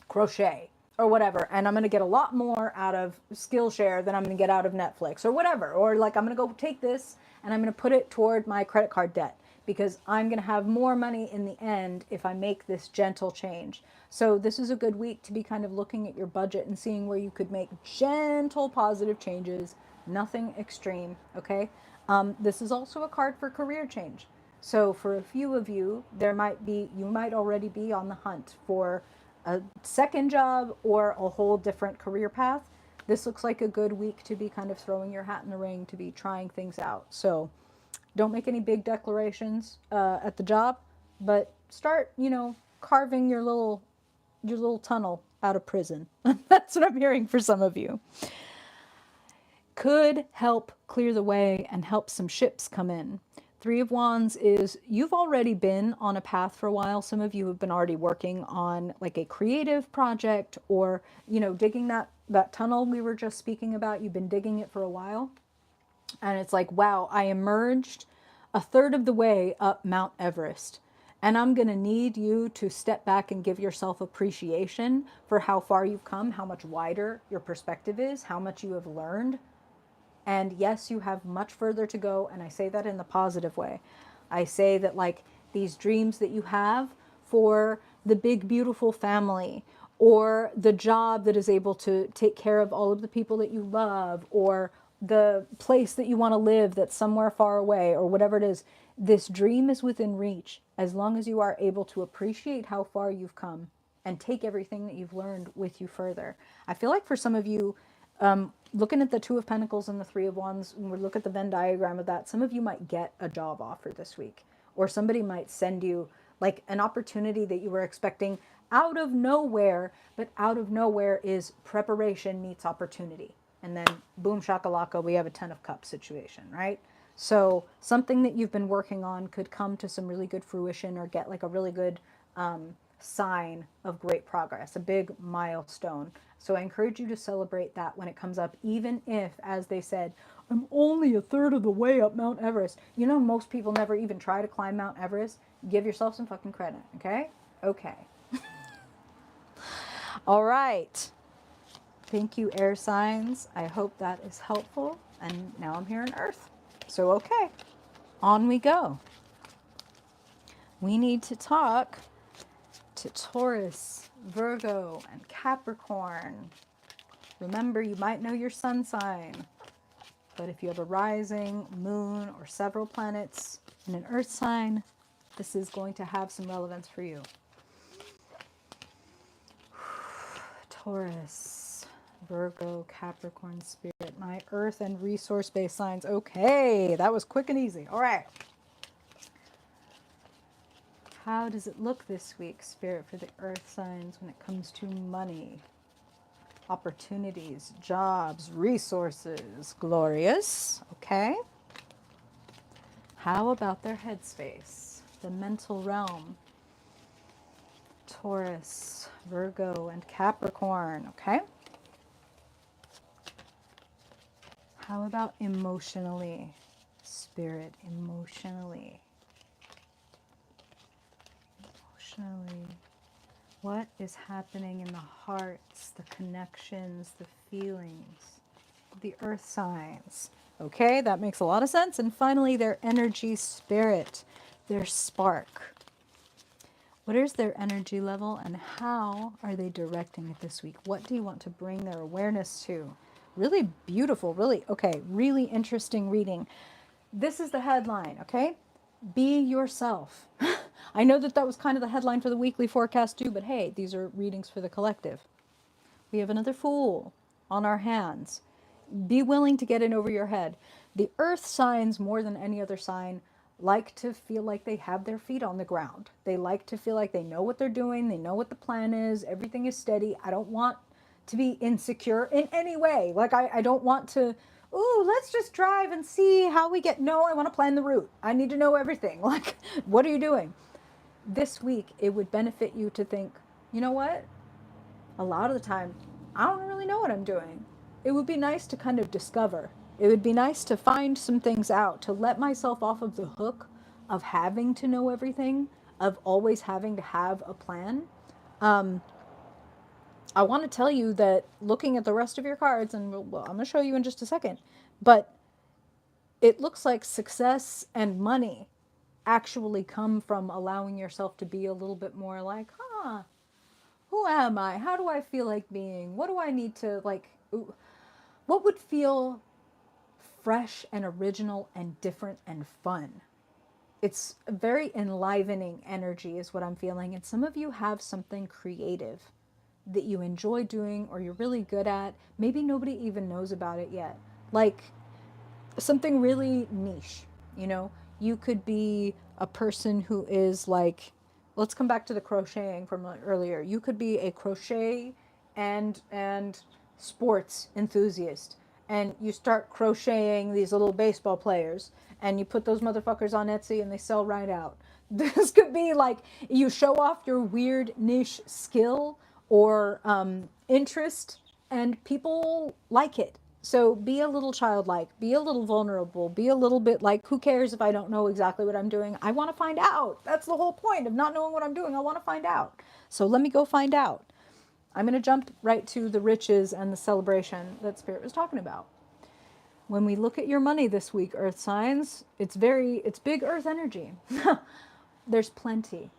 crochet or whatever, and I'm going to get a lot more out of Skillshare than I'm going to get out of Netflix or whatever. Or like, I'm going to go take this and I'm going to put it toward my credit card debt because I'm going to have more money in the end if I make this gentle change. So this is a good week to be kind of looking at your budget and seeing where you could make gentle positive changes, nothing extreme, okay? This is also a card for career change. So for a few of you, you might already be on the hunt for a second job or a whole different career path. This looks like a good week to be kind of throwing your hat in the ring, to be trying things out. So don't make any big declarations at the job, but start, carving your little tunnel out of prison. That's what I'm hearing for some of you. Could help clear the way and help some ships come in. Three of Wands is you've already been on a path for a while. Some of you have been already working on like a creative project or, digging that tunnel we were just speaking about. You've been digging it for a while. And it's like, wow, I emerged a third of the way up Mount Everest. And I'm going to need you to step back and give yourself appreciation for how far you've come, how much wider your perspective is, how much you have learned. And yes, you have much further to go. And I say that in the positive way. I say that like these dreams that you have for the big, beautiful family or the job that is able to take care of all of the people that you love or the place that you want to live that's somewhere far away or whatever it is, this dream is within reach as long as you are able to appreciate how far you've come and take everything that you've learned with you further. I feel like for some of you, looking at the Two of Pentacles and the Three of Wands, when we look at the Venn diagram of that, some of you might get a job offer this week, or somebody might send you like an opportunity that you were expecting out of nowhere, but out of nowhere is preparation meets opportunity. And then boom shakalaka, we have a Ten of Cups situation, right? So something that you've been working on could come to some really good fruition or get like a really good sign of great progress, a big milestone. So I encourage you to celebrate that when it comes up, even if, as they said, I'm only a third of the way up Mount Everest. Most people never even try to climb Mount Everest. Give yourself some fucking credit, okay? Okay. All right. Thank you, air signs. I hope that is helpful. And now I'm here on Earth. So, okay, on we go. We need to talk to Taurus, Virgo, and Capricorn. Remember, you might know your sun sign, but if you have a rising, moon, or several planets in an earth sign, this is going to have some relevance for you. Taurus, Virgo, Capricorn, Spirit, my earth and resource-based signs. Okay, that was quick and easy. All right. How does it look this week, Spirit, for the earth signs when it comes to money, opportunities, jobs, resources? Glorious. Okay. How about their headspace, the mental realm? Taurus, Virgo, and Capricorn. Okay. How about emotionally, Spirit, emotionally? Emotionally. What is happening in the hearts, the connections, the feelings, the earth signs? Okay, that makes a lot of sense. And finally, their energy, Spirit, their spark. What is their energy level and how are they directing it this week? What do you want to bring their awareness to? Really beautiful, really interesting reading. This is the headline, okay? Be yourself. I know that that was kind of the headline for the weekly forecast too, but hey, these are readings for the collective. We have another Fool on our hands. Be willing to get in over your head. The earth signs, more than any other sign, like to feel like they have their feet on the ground. They like to feel like they know what they're doing. They know what the plan is. Everything is steady. I don't want to be insecure in any way. Like I don't want to, ooh, let's just drive and see how we get. No, I want to plan the route. I need to know everything. Like, what are you doing? This week, it would benefit you to think, you know what? A lot of the time, I don't really know what I'm doing. It would be nice to kind of discover. It would be nice to find some things out, to let myself off of the hook of having to know everything, of always having to have a plan. I want to tell you that looking at the rest of your cards, and well, I'm going to show you in just a second, but it looks like success and money actually come from allowing yourself to be a little bit more like, who am I? How do I feel like being? What do I need to like? What would feel fresh and original and different and fun? It's a very enlivening energy is what I'm feeling. And some of you have something creative that you enjoy doing or you're really good at. Maybe nobody even knows about it yet. Like something really niche, you know? You could be a person who is like, let's come back to the crocheting from earlier. You could be a crochet and sports enthusiast, and you start crocheting these little baseball players, and you put those motherfuckers on Etsy, and they sell right out. This could be like you show off your weird niche skill or interest, and people like it. So be a little childlike, be a little vulnerable, be a little bit like, who cares if I don't know exactly what I'm doing? I want to find out. That's the whole point of not knowing what I'm doing. I want to find out. So let me go find out. I'm going to jump right to the riches and the celebration that Spirit was talking about. When we look at your money this week, earth signs, it's big earth energy. There's plenty.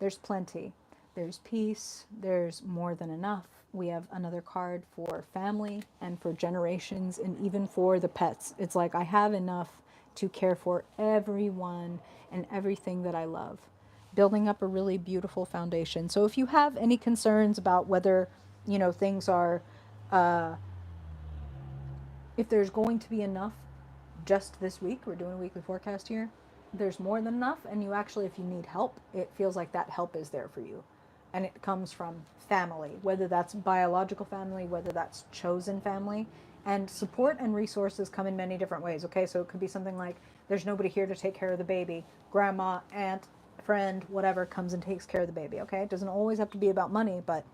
There's plenty. There's peace. There's more than enough. We have another card for family and for generations and even for the pets. It's like I have enough to care for everyone and everything that I love. Building up a really beautiful foundation. So if you have any concerns about whether, things are, if there's going to be enough just this week, we're doing a weekly forecast here, there's more than enough, and you actually, if you need help, it feels like that help is there for you. And it comes from family, whether that's biological family, whether that's chosen family. And support and resources come in many different ways, okay? So it could be something like there's nobody here to take care of the baby. Grandma, aunt, friend, whatever comes and takes care of the baby, okay? It doesn't always have to be about money, but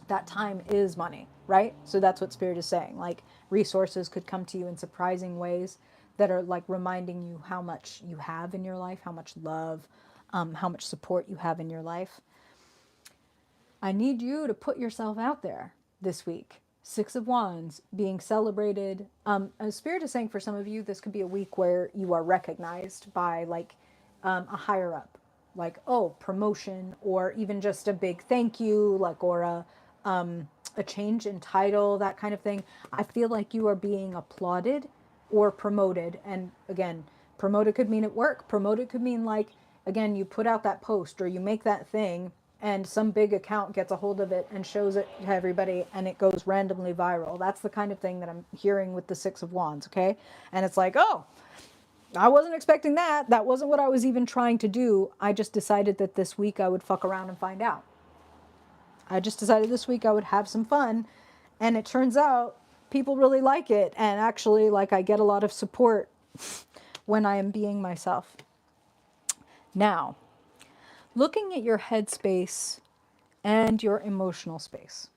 that time is money, right? So that's what Spirit is saying. Like resources could come to you in surprising ways that are like reminding you how much you have in your life, how much love, how much support you have in your life. I need you to put yourself out there this week. Six of Wands being celebrated. Spirit is saying for some of you, this could be a week where you are recognized by like a higher up, like, oh, promotion, or even just a big thank you, like, or a change in title, that kind of thing. I feel like you are being applauded or promoted. And again, promoted could mean at work. Promoted could mean like, again, you put out that post or you make that thing and some big account gets a hold of it and shows it to everybody and it goes randomly viral. That's the kind of thing that I'm hearing with the Six of Wands, okay? And it's like, oh, I wasn't expecting that. That wasn't what I was even trying to do. I just decided that this week I would fuck around and find out. I just decided this week I would have some fun. And it turns out people really like it. And actually, like, I get a lot of support when I am being myself. Now, looking at your headspace and your emotional space.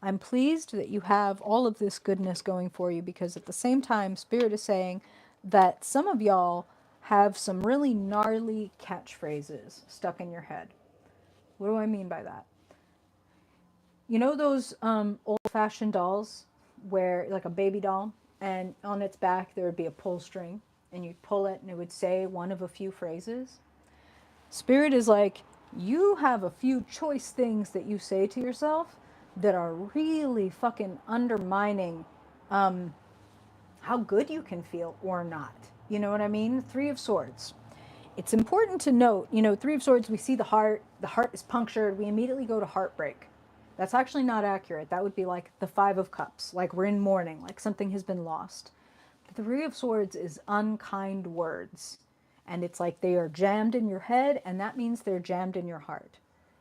I'm pleased that you have all of this goodness going for you, because at the same time, Spirit is saying that some of y'all have some really gnarly catchphrases stuck in your head. What do I mean by that? You know those old-fashioned dolls where, like a baby doll, and on its back there would be a pull string, and you'd pull it and it would say one of a few phrases? Spirit is like, you have a few choice things that you say to yourself that are really fucking undermining how good you can feel or not. You know what I mean? Three of Swords. It's important to note, you know, Three of Swords, we see the heart is punctured, we immediately go to heartbreak. That's actually not accurate. That would be like the Five of Cups, like we're in mourning, like something has been lost. The Three of Swords is unkind words. And it's like they are jammed in your head, and that means they're jammed in your heart.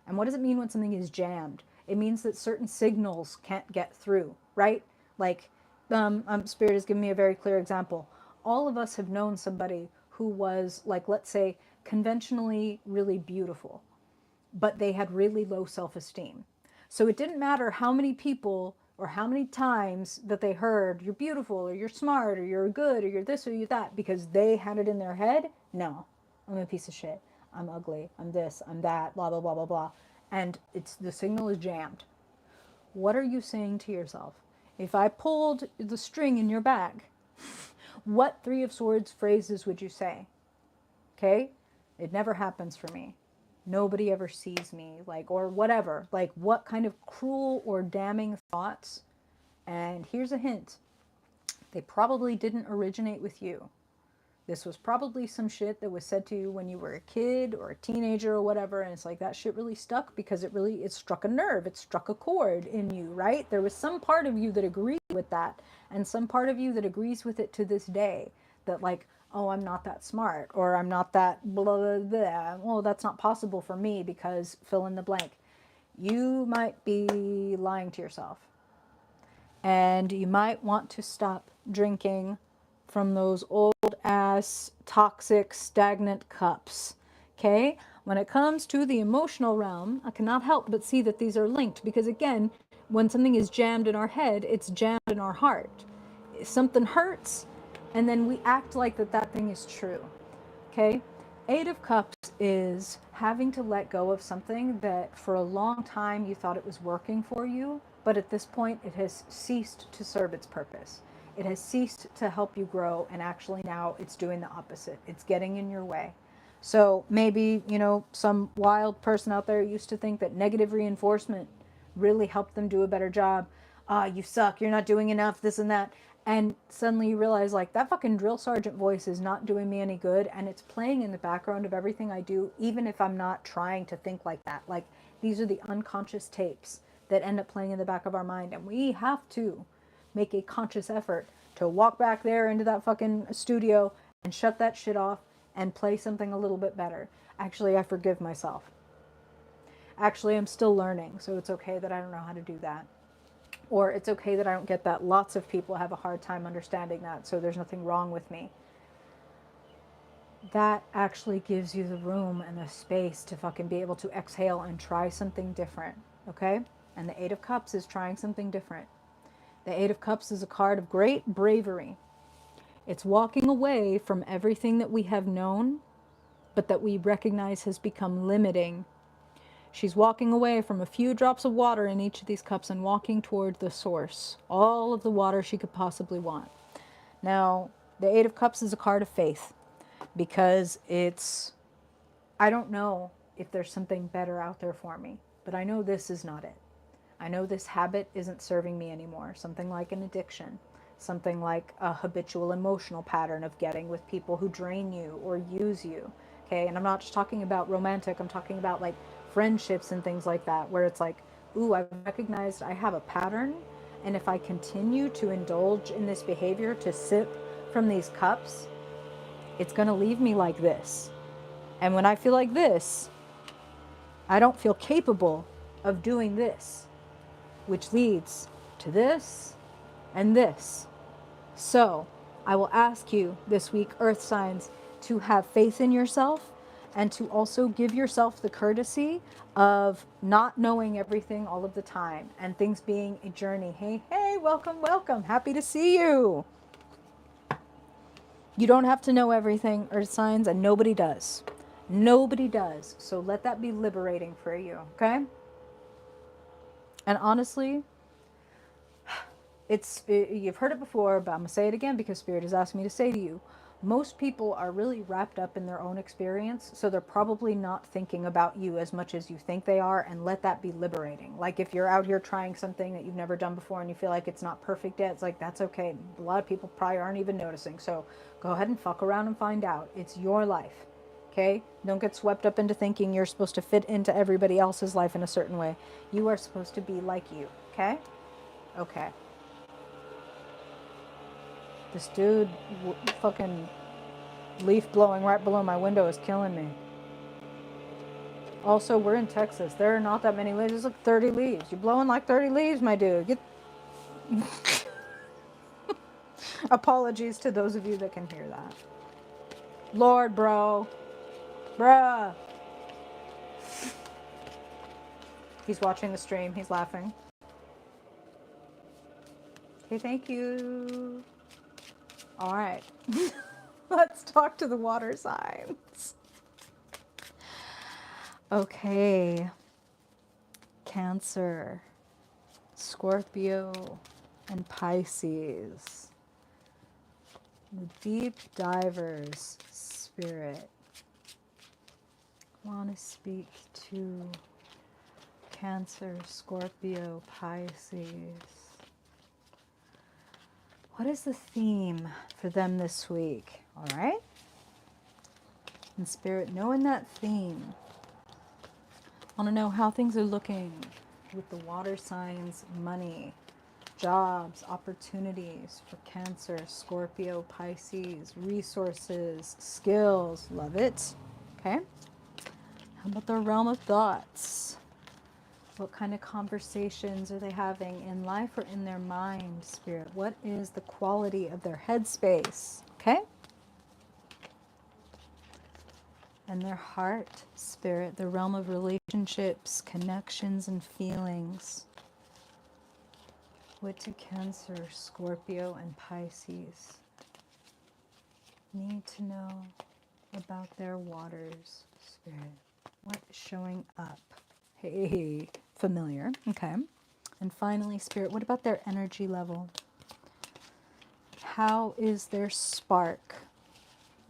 And what does it mean when something is jammed? It means that certain signals can't get through, right? Like, Spirit has given me a very clear example. All of us have known somebody who was, like, let's say, conventionally really beautiful, but they had really low self-esteem. So it didn't matter how many people or how many times that they heard you're beautiful or you're smart or you're good or you're this or you're that, because they had it in their head, no, I'm a piece of shit, I'm ugly, I'm this, I'm that, blah blah blah blah blah. And it's the signal is jammed. What are you saying to yourself? If I pulled the string in your bag, what Three of Swords phrases would you say? Okay? It never happens for me. Nobody ever sees me, like, or whatever. Like, what kind of cruel or damning thoughts? And here's a hint. They probably didn't originate with you. This was probably some shit that was said to you when you were a kid or a teenager or whatever, and it's like that shit really stuck because it struck a nerve, it struck a chord in you, right? There was some part of you that agreed with that, and some part of you that agrees with it to this day, that like, oh, I'm not that smart, or I'm not that blah, blah, blah. Well, that's not possible for me because fill in the blank. You might be lying to yourself. And you might want to stop drinking from those old ass, toxic, stagnant cups. Okay? When it comes to the emotional realm, I cannot help but see that these are linked, because again, when something is jammed in our head, it's jammed in our heart. Something hurts, and then we act like that thing is true. Okay? Eight of Cups is having to let go of something that for a long time you thought it was working for you, but at this point it has ceased to serve its purpose. It has ceased to help you grow, and actually now it's doing the opposite. It's getting in your way. So maybe, you know, some wild person out there used to think that negative reinforcement really helped them do a better job. Ah, you suck, you're not doing enough, this and that. And suddenly you realize, like, that fucking drill sergeant voice is not doing me any good, and it's playing in the background of everything I do, even if I'm not trying to think like that. Like, these are the unconscious tapes that end up playing in the back of our mind, and we have to make a conscious effort to walk back there into that fucking studio and shut that shit off and play something a little bit better. Actually, I forgive myself. Actually, I'm still learning, so it's okay that I don't know how to do that. Or it's okay that I don't get that. Lots of people have a hard time understanding that, so there's nothing wrong with me. That actually gives you the room and the space to fucking be able to exhale and try something different, okay? And the Eight of Cups is trying something different. The Eight of Cups is a card of great bravery. It's walking away from everything that we have known, but that we recognize has become limiting. She's walking away from a few drops of water in each of these cups and walking toward the source. All of the water she could possibly want. Now, the Eight of Cups is a card of faith, because it's, I don't know if there's something better out there for me, but I know this is not it. I know this habit isn't serving me anymore. Something like an addiction. Something like a habitual emotional pattern of getting with people who drain you or use you. Okay, and I'm not just talking about romantic, I'm talking about like friendships and things like that, where it's like, ooh, I've recognized I have a pattern, and if I continue to indulge in this behavior, to sip from these cups, it's going to leave me like this. And when I feel like this, I don't feel capable of doing this, which leads to this and this. So I will ask you this week, Earth signs, to have faith in yourself and to also give yourself the courtesy of not knowing everything all of the time and things being a journey. Hey, hey, welcome, welcome. Happy to see you. You don't have to know everything, Earth signs, and nobody does. Nobody does. So let that be liberating for you, okay? And honestly, you've heard it before, but I'm gonna say it again because Spirit has asked me to say to you, most people are really wrapped up in their own experience, so they're probably not thinking about you as much as you think they are, and let that be liberating. Like if you're out here trying something that you've never done before and you feel like it's not perfect yet, it's like, that's okay. A lot of people probably aren't even noticing, so go ahead and fuck around and find out. It's your life, okay? Don't get swept up into thinking you're supposed to fit into everybody else's life in a certain way. You are supposed to be like you, okay? Okay. This dude, fucking leaf blowing right below my window is killing me. Also, we're in Texas. There are not that many leaves. There's like 30 leaves. You're blowing like 30 leaves, my dude. Get. Apologies to those of you that can hear that. Lord, bro. Bruh. He's watching the stream. He's laughing. Okay, thank you. All right. Let's talk to the water signs. Okay. Cancer, Scorpio, and Pisces. The deep divers, Spirit. Want to speak to Cancer, Scorpio, Pisces. What is the theme for them this week? All right? And Spirit, knowing that theme, I want to know how things are looking with the water signs, money, jobs, opportunities for Cancer, Scorpio, Pisces, resources, skills. Love it. Okay. How about the realm of thoughts? What kind of conversations are they having in life or in their mind, Spirit? What is the quality of their headspace? Okay. And their heart, Spirit, the realm of relationships, connections, and feelings. What do Cancer, Scorpio, and Pisces need to know about their waters, Spirit? What is showing up? Hey, familiar. Okay. And finally, Spirit, what about their energy level? How is their spark?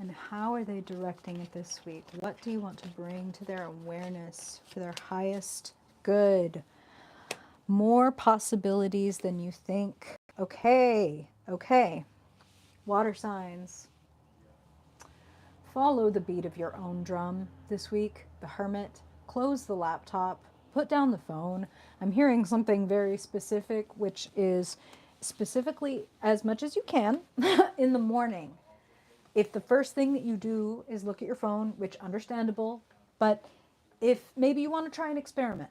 And how are they directing it this week? What do you want to bring to their awareness for their highest good? More possibilities than you think. Okay, okay. Water signs. Follow the beat of your own drum this week. The Hermit. Close the laptop. Put down the phone. I'm hearing something very specific, which is specifically as much as you can in the morning. If the first thing that you do is look at your phone, which understandable, but if maybe you want to try an experiment,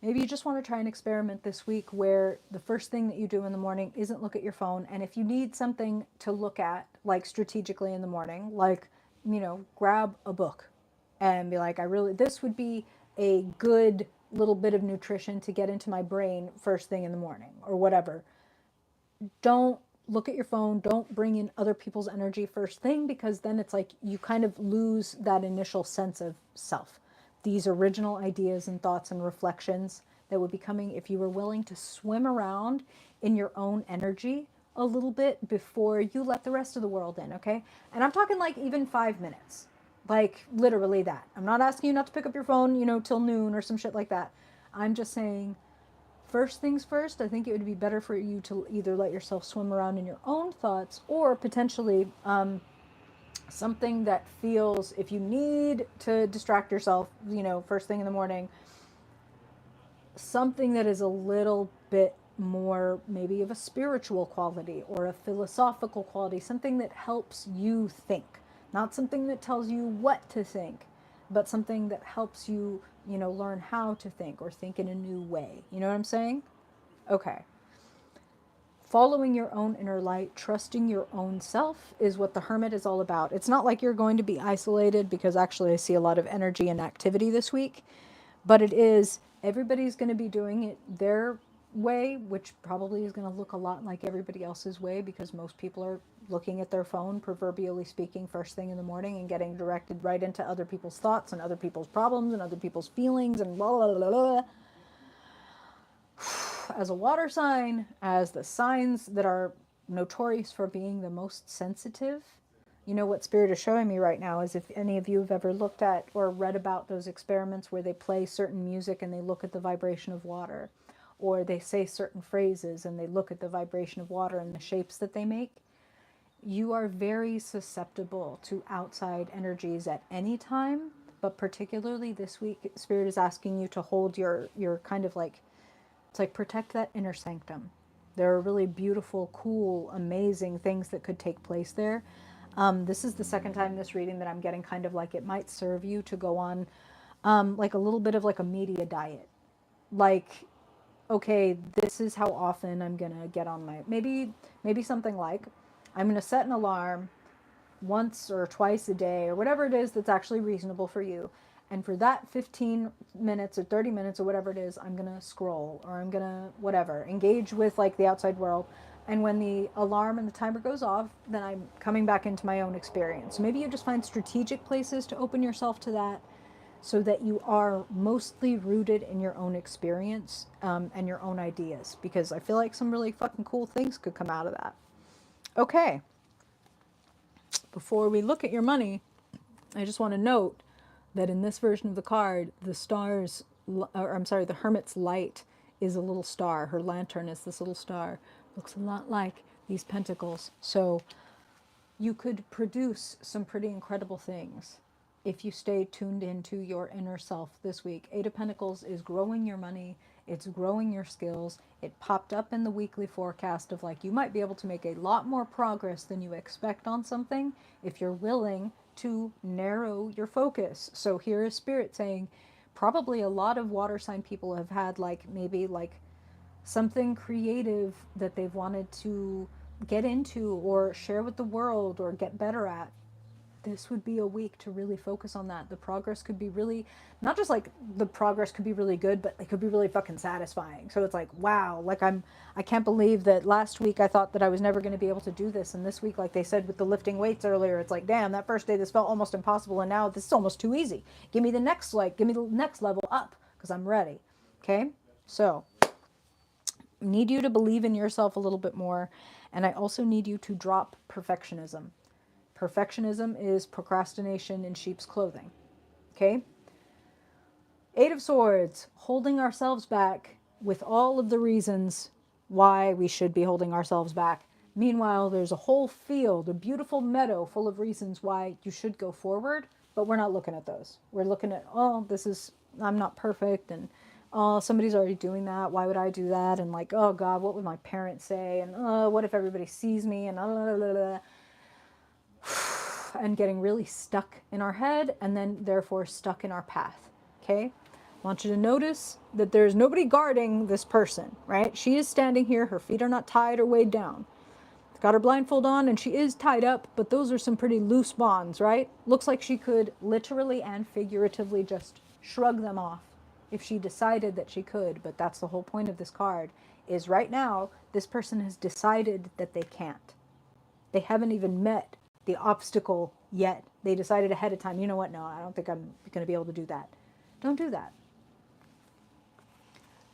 maybe you just want to try an experiment this week where the first thing that you do in the morning isn't look at your phone. And if you need something to look at, like strategically in the morning, like, grab a book and be like, this would be a good little bit of nutrition to get into my brain first thing in the morning or whatever. Don't look at your phone. Don't bring in other people's energy first thing, because then it's like you kind of lose that initial sense of self. These original ideas and thoughts and reflections that would be coming if you were willing to swim around in your own energy a little bit before you let the rest of the world in, okay? And I'm talking like even 5 minutes. Like literally that. I'm not asking you not to pick up your phone, till noon or some shit like that. I'm just saying, first things first, I think it would be better for you to either let yourself swim around in your own thoughts or potentially Something that feels, if you need to distract yourself, first thing in the morning, something that is a little bit more maybe of a spiritual quality or a philosophical quality, something that helps you think, not something that tells you what to think, but something that helps you, learn how to think or think in a new way. You know what I'm saying? Okay. Following your own inner light, trusting your own self is what the hermit is all about. It's not like you're going to be isolated, because actually I see a lot of energy and activity this week, but it is, everybody's going to be doing it their way, which probably is going to look a lot like everybody else's way, because most people are looking at their phone, proverbially speaking, first thing in the morning and getting directed right into other people's thoughts and other people's problems and other people's feelings and blah, blah, blah, blah. As a water sign, as the signs that are notorious for being the most sensitive, what Spirit is showing me right now is, if any of you have ever looked at or read about those experiments where they play certain music and they look at the vibration of water, or they say certain phrases and they look at the vibration of water and the shapes that they make, you are very susceptible to outside energies at any time, but particularly this week, Spirit is asking you to hold your kind of like, it's like, protect that inner sanctum. There are really beautiful, cool, amazing things that could take place there. This is the second time this reading that I'm getting kind of like, it might serve you to go on like a little bit of like a media diet. Like, okay, this is how often I'm gonna get on my, maybe something like, I'm gonna set an alarm once or twice a day or whatever it is that's actually reasonable for you. And for that 15 minutes or 30 minutes or whatever it is, I'm going to scroll, or I'm going to whatever, engage with like the outside world. And when the alarm and the timer goes off, then I'm coming back into my own experience. So maybe you just find strategic places to open yourself to that, so that you are mostly rooted in your own experience, and your own ideas, because I feel like some really fucking cool things could come out of that. Okay. Before we look at your money, I just want to note that in this version of the card, the stars, or I'm sorry, the hermit's light is a little star. Her lantern is this little star. Looks a lot like these pentacles. So you could produce some pretty incredible things if you stay tuned into your inner self this week. Eight of Pentacles is growing your money. It's growing your skills. It popped up in the weekly forecast of like, you might be able to make a lot more progress than you expect on something if you're willing to narrow your focus. So here is Spirit saying, probably a lot of water sign people have had like, maybe like something creative that they've wanted to get into or share with the world or get better at. This would be a week to really focus on that. The progress could be really, not just like the progress could be really good, but it could be really fucking satisfying. So it's like, wow, like I can't believe that last week I thought that I was never going to be able to do this. And this week, like they said with the lifting weights earlier, it's like, damn, that first day this felt almost impossible. And now this is almost too easy. Give me the next, like, give me the next level up, because I'm ready. Okay. So need you to believe in yourself a little bit more. And I also need you to drop perfectionism. Perfectionism is procrastination in sheep's clothing. Okay? Eight of Swords, holding ourselves back with all of the reasons why we should be holding ourselves back. Meanwhile, there's a whole field, a beautiful meadow full of reasons why you should go forward, but we're not looking at those. We're looking at, oh, this is, I'm not perfect, and oh, somebody's already doing that. Why would I do that? And like, oh God, what would my parents say? And oh, what if everybody sees me? And and getting really stuck in our head, and then therefore stuck in our path. Okay? I want you to notice that there's nobody guarding this person, right? She is standing here, her feet are not tied or weighed down. Got her blindfold on and she is tied up, but those are some pretty loose bonds, right? Looks like she could literally and figuratively just shrug them off if she decided that she could, but that's the whole point of this card, is right now this person has decided that they can't. They haven't even met the obstacle yet. They decided ahead of time, you know what, no, I don't think I'm going to be able to do that. Don't do that.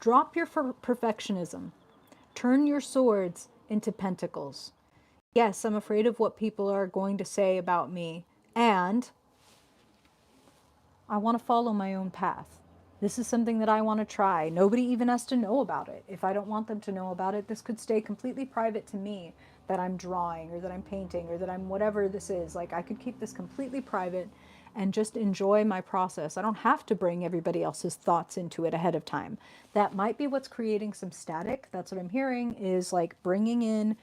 Drop your perfectionism. Turn your swords into pentacles. Yes, I'm afraid of what people are going to say about me, and I want to follow my own path. This is something that I want to try. Nobody even has to know about it. If I don't want them to know about it, this could stay completely private to me, that I'm drawing or that I'm painting or that I'm whatever this is. Like, I could keep this completely private and just enjoy my process. I don't have to bring everybody else's thoughts into it ahead of time. That might be what's creating some static. That's what I'm hearing, is like bringing in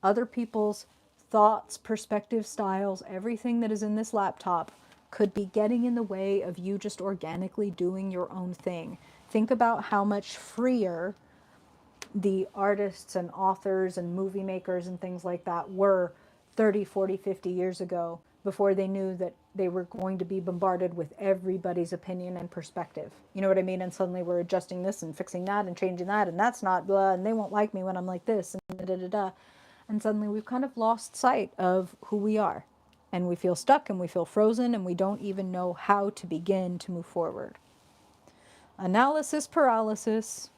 other people's thoughts, perspective, styles, everything that is in this laptop could be getting in the way of you just organically doing your own thing. Think about how much freer the artists and authors and movie makers and things like that were 30, 40, 50 years ago, before they knew that they were going to be bombarded with everybody's opinion and perspective. You know what I mean? And suddenly we're adjusting this and fixing that and changing that, and that's not blah, and they won't like me when I'm like this, and da da da da. And suddenly we've kind of lost sight of who we are. And we feel stuck and we feel frozen and we don't even know how to begin to move forward. Analysis paralysis.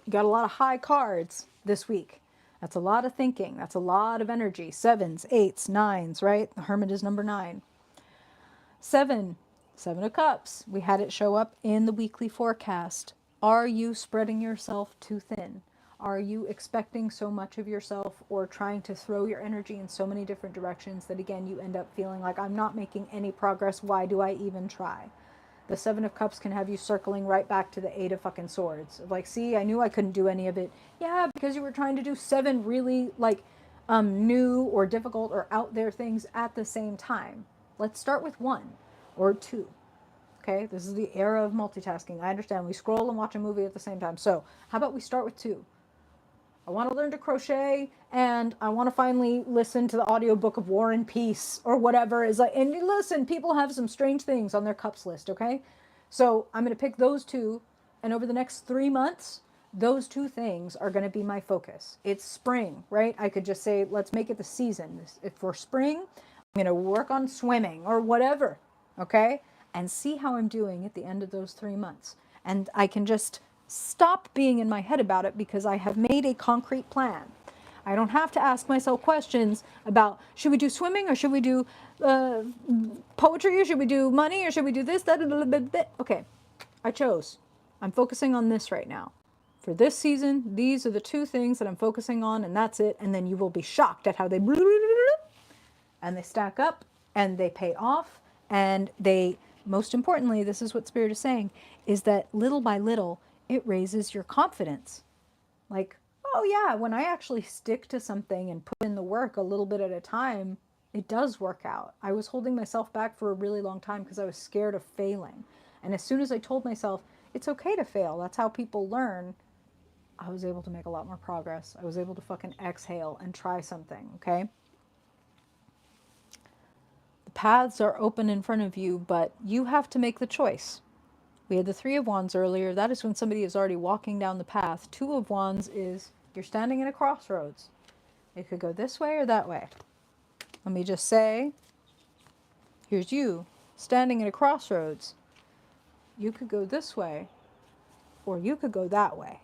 You got a lot of high cards this week. That's a lot of thinking. That's a lot of energy. Sevens, eights, nines, right? The Hermit is number 9. Seven of Cups. We had it show up in the weekly forecast. Are you spreading yourself too thin? Are you expecting so much of yourself or trying to throw your energy in so many different directions that, again, you end up feeling like, I'm not making any progress. Why do I even try? The Seven of Cups can have you circling right back to the Eight of fucking Swords. Like, see, I knew I couldn't do any of it. Yeah, because you were trying to do 7 really, like, new or difficult or out there things at the same time. Let's start with 1 or 2. Okay, this is the era of multitasking. I understand. We scroll and watch a movie at the same time. So, how about we start with 2? I want to learn to crochet, and I want to finally listen to the audiobook of War and Peace or whatever. Is like, and listen, people have some strange things on their cups list, okay? So I'm going to pick those 2, and over the next 3 months, those 2 things are going to be my focus. It's spring, right? I could just say, let's make it the season. If for spring, I'm going to work on swimming or whatever, okay? And see how I'm doing at the end of those 3 months. And I can just stop being in my head about it because I have made a concrete plan. I don't have to ask myself questions about, should we do swimming or should we do poetry or should we do money or should we do this, that, okay, I chose. I'm focusing on this right now. For this season, these are the 2 things that I'm focusing on, and that's it. And then you will be shocked at how they and they stack up and they pay off, and they, most importantly, this is what Spirit is saying, is that little by little it raises your confidence. Like, oh yeah, when I actually stick to something and put in the work a little bit at a time, it does work out. I was holding myself back for a really long time because I was scared of failing. And as soon as I told myself, it's okay to fail, that's how people learn, I was able to make a lot more progress. I was able to fucking exhale and try something, okay? The paths are open in front of you, but you have to make the choice. We had the 3 of Wands earlier. That is when somebody is already walking down the path. 2 of Wands is you're standing at a crossroads. It could go this way or that way. Let me just say, here's you standing at a crossroads. You could go this way or you could go that way.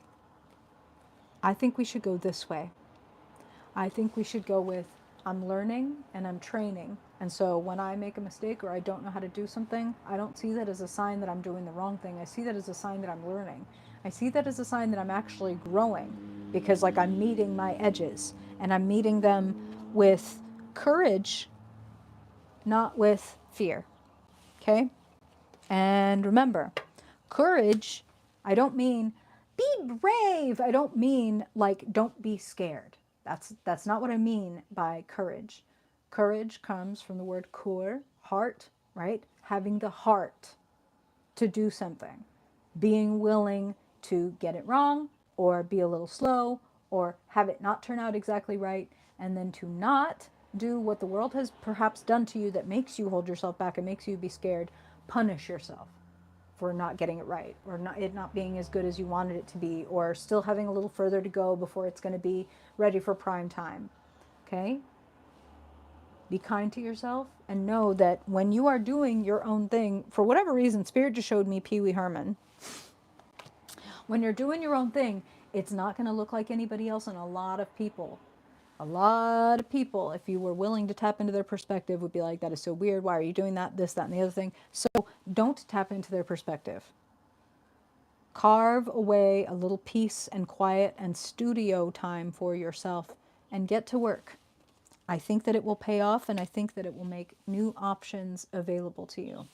I think we should go this way. I think we should go with, I'm learning and I'm training. And so when I make a mistake or I don't know how to do something, I don't see that as a sign that I'm doing the wrong thing. I see that as a sign that I'm learning. I see that as a sign that I'm actually growing, because like I'm meeting my edges and I'm meeting them with courage, not with fear. Okay? And remember, courage, I don't mean be brave. I don't mean like don't be scared. That's not what I mean by courage. Courage comes from the word kur, heart, right? Having the heart to do something. Being willing to get it wrong or be a little slow or have it not turn out exactly right, and then to not do what the world has perhaps done to you that makes you hold yourself back and makes you be scared. Punish yourself for not getting it right, or it not being as good as you wanted it to be, or still having a little further to go before it's going to be ready for prime time. Okay? Be kind to yourself and know that when you are doing your own thing, for whatever reason, Spirit just showed me Pee Wee Herman. When you're doing your own thing, it's not going to look like anybody else, and a lot of people A lot of people, if you were willing to tap into their perspective, would be like, that is so weird. Why are you doing that? This, that, and the other thing. So don't tap into their perspective. Carve away a little peace and quiet and studio time for yourself and get to work. I think that it will pay off, and I think that it will make new options available to you.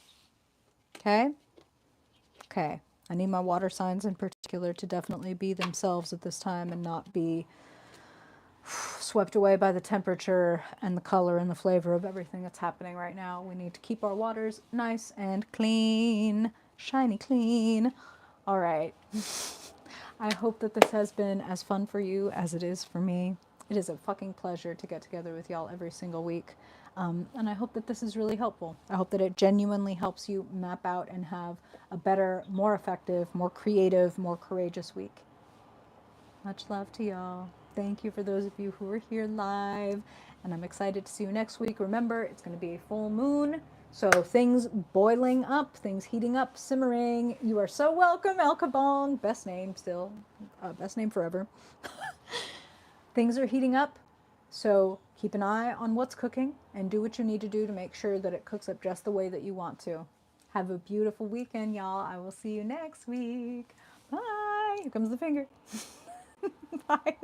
Okay? Okay. I need my water signs in particular to definitely be themselves at this time and not be swept away by the temperature and the color and the flavor of everything that's happening right now. We need to keep our waters nice and clean, shiny clean. All right. I hope that this has been as fun for you as it is for me. It is a fucking pleasure to get together with y'all every single week. And I hope that this is really helpful. I hope that it genuinely helps you map out and have a better, more effective, more creative, more courageous week. Much love to y'all. Thank you for those of you who are here live. And I'm excited to see you next week. Remember, it's going to be a full moon. So things boiling up, things heating up, simmering. You are so welcome, El Kabong. Best name still. Best name forever. Things are heating up. So keep an eye on what's cooking and do what you need to do to make sure that it cooks up just the way that you want to. Have a beautiful weekend, y'all. I will see you next week. Bye. Here comes the finger. Bye.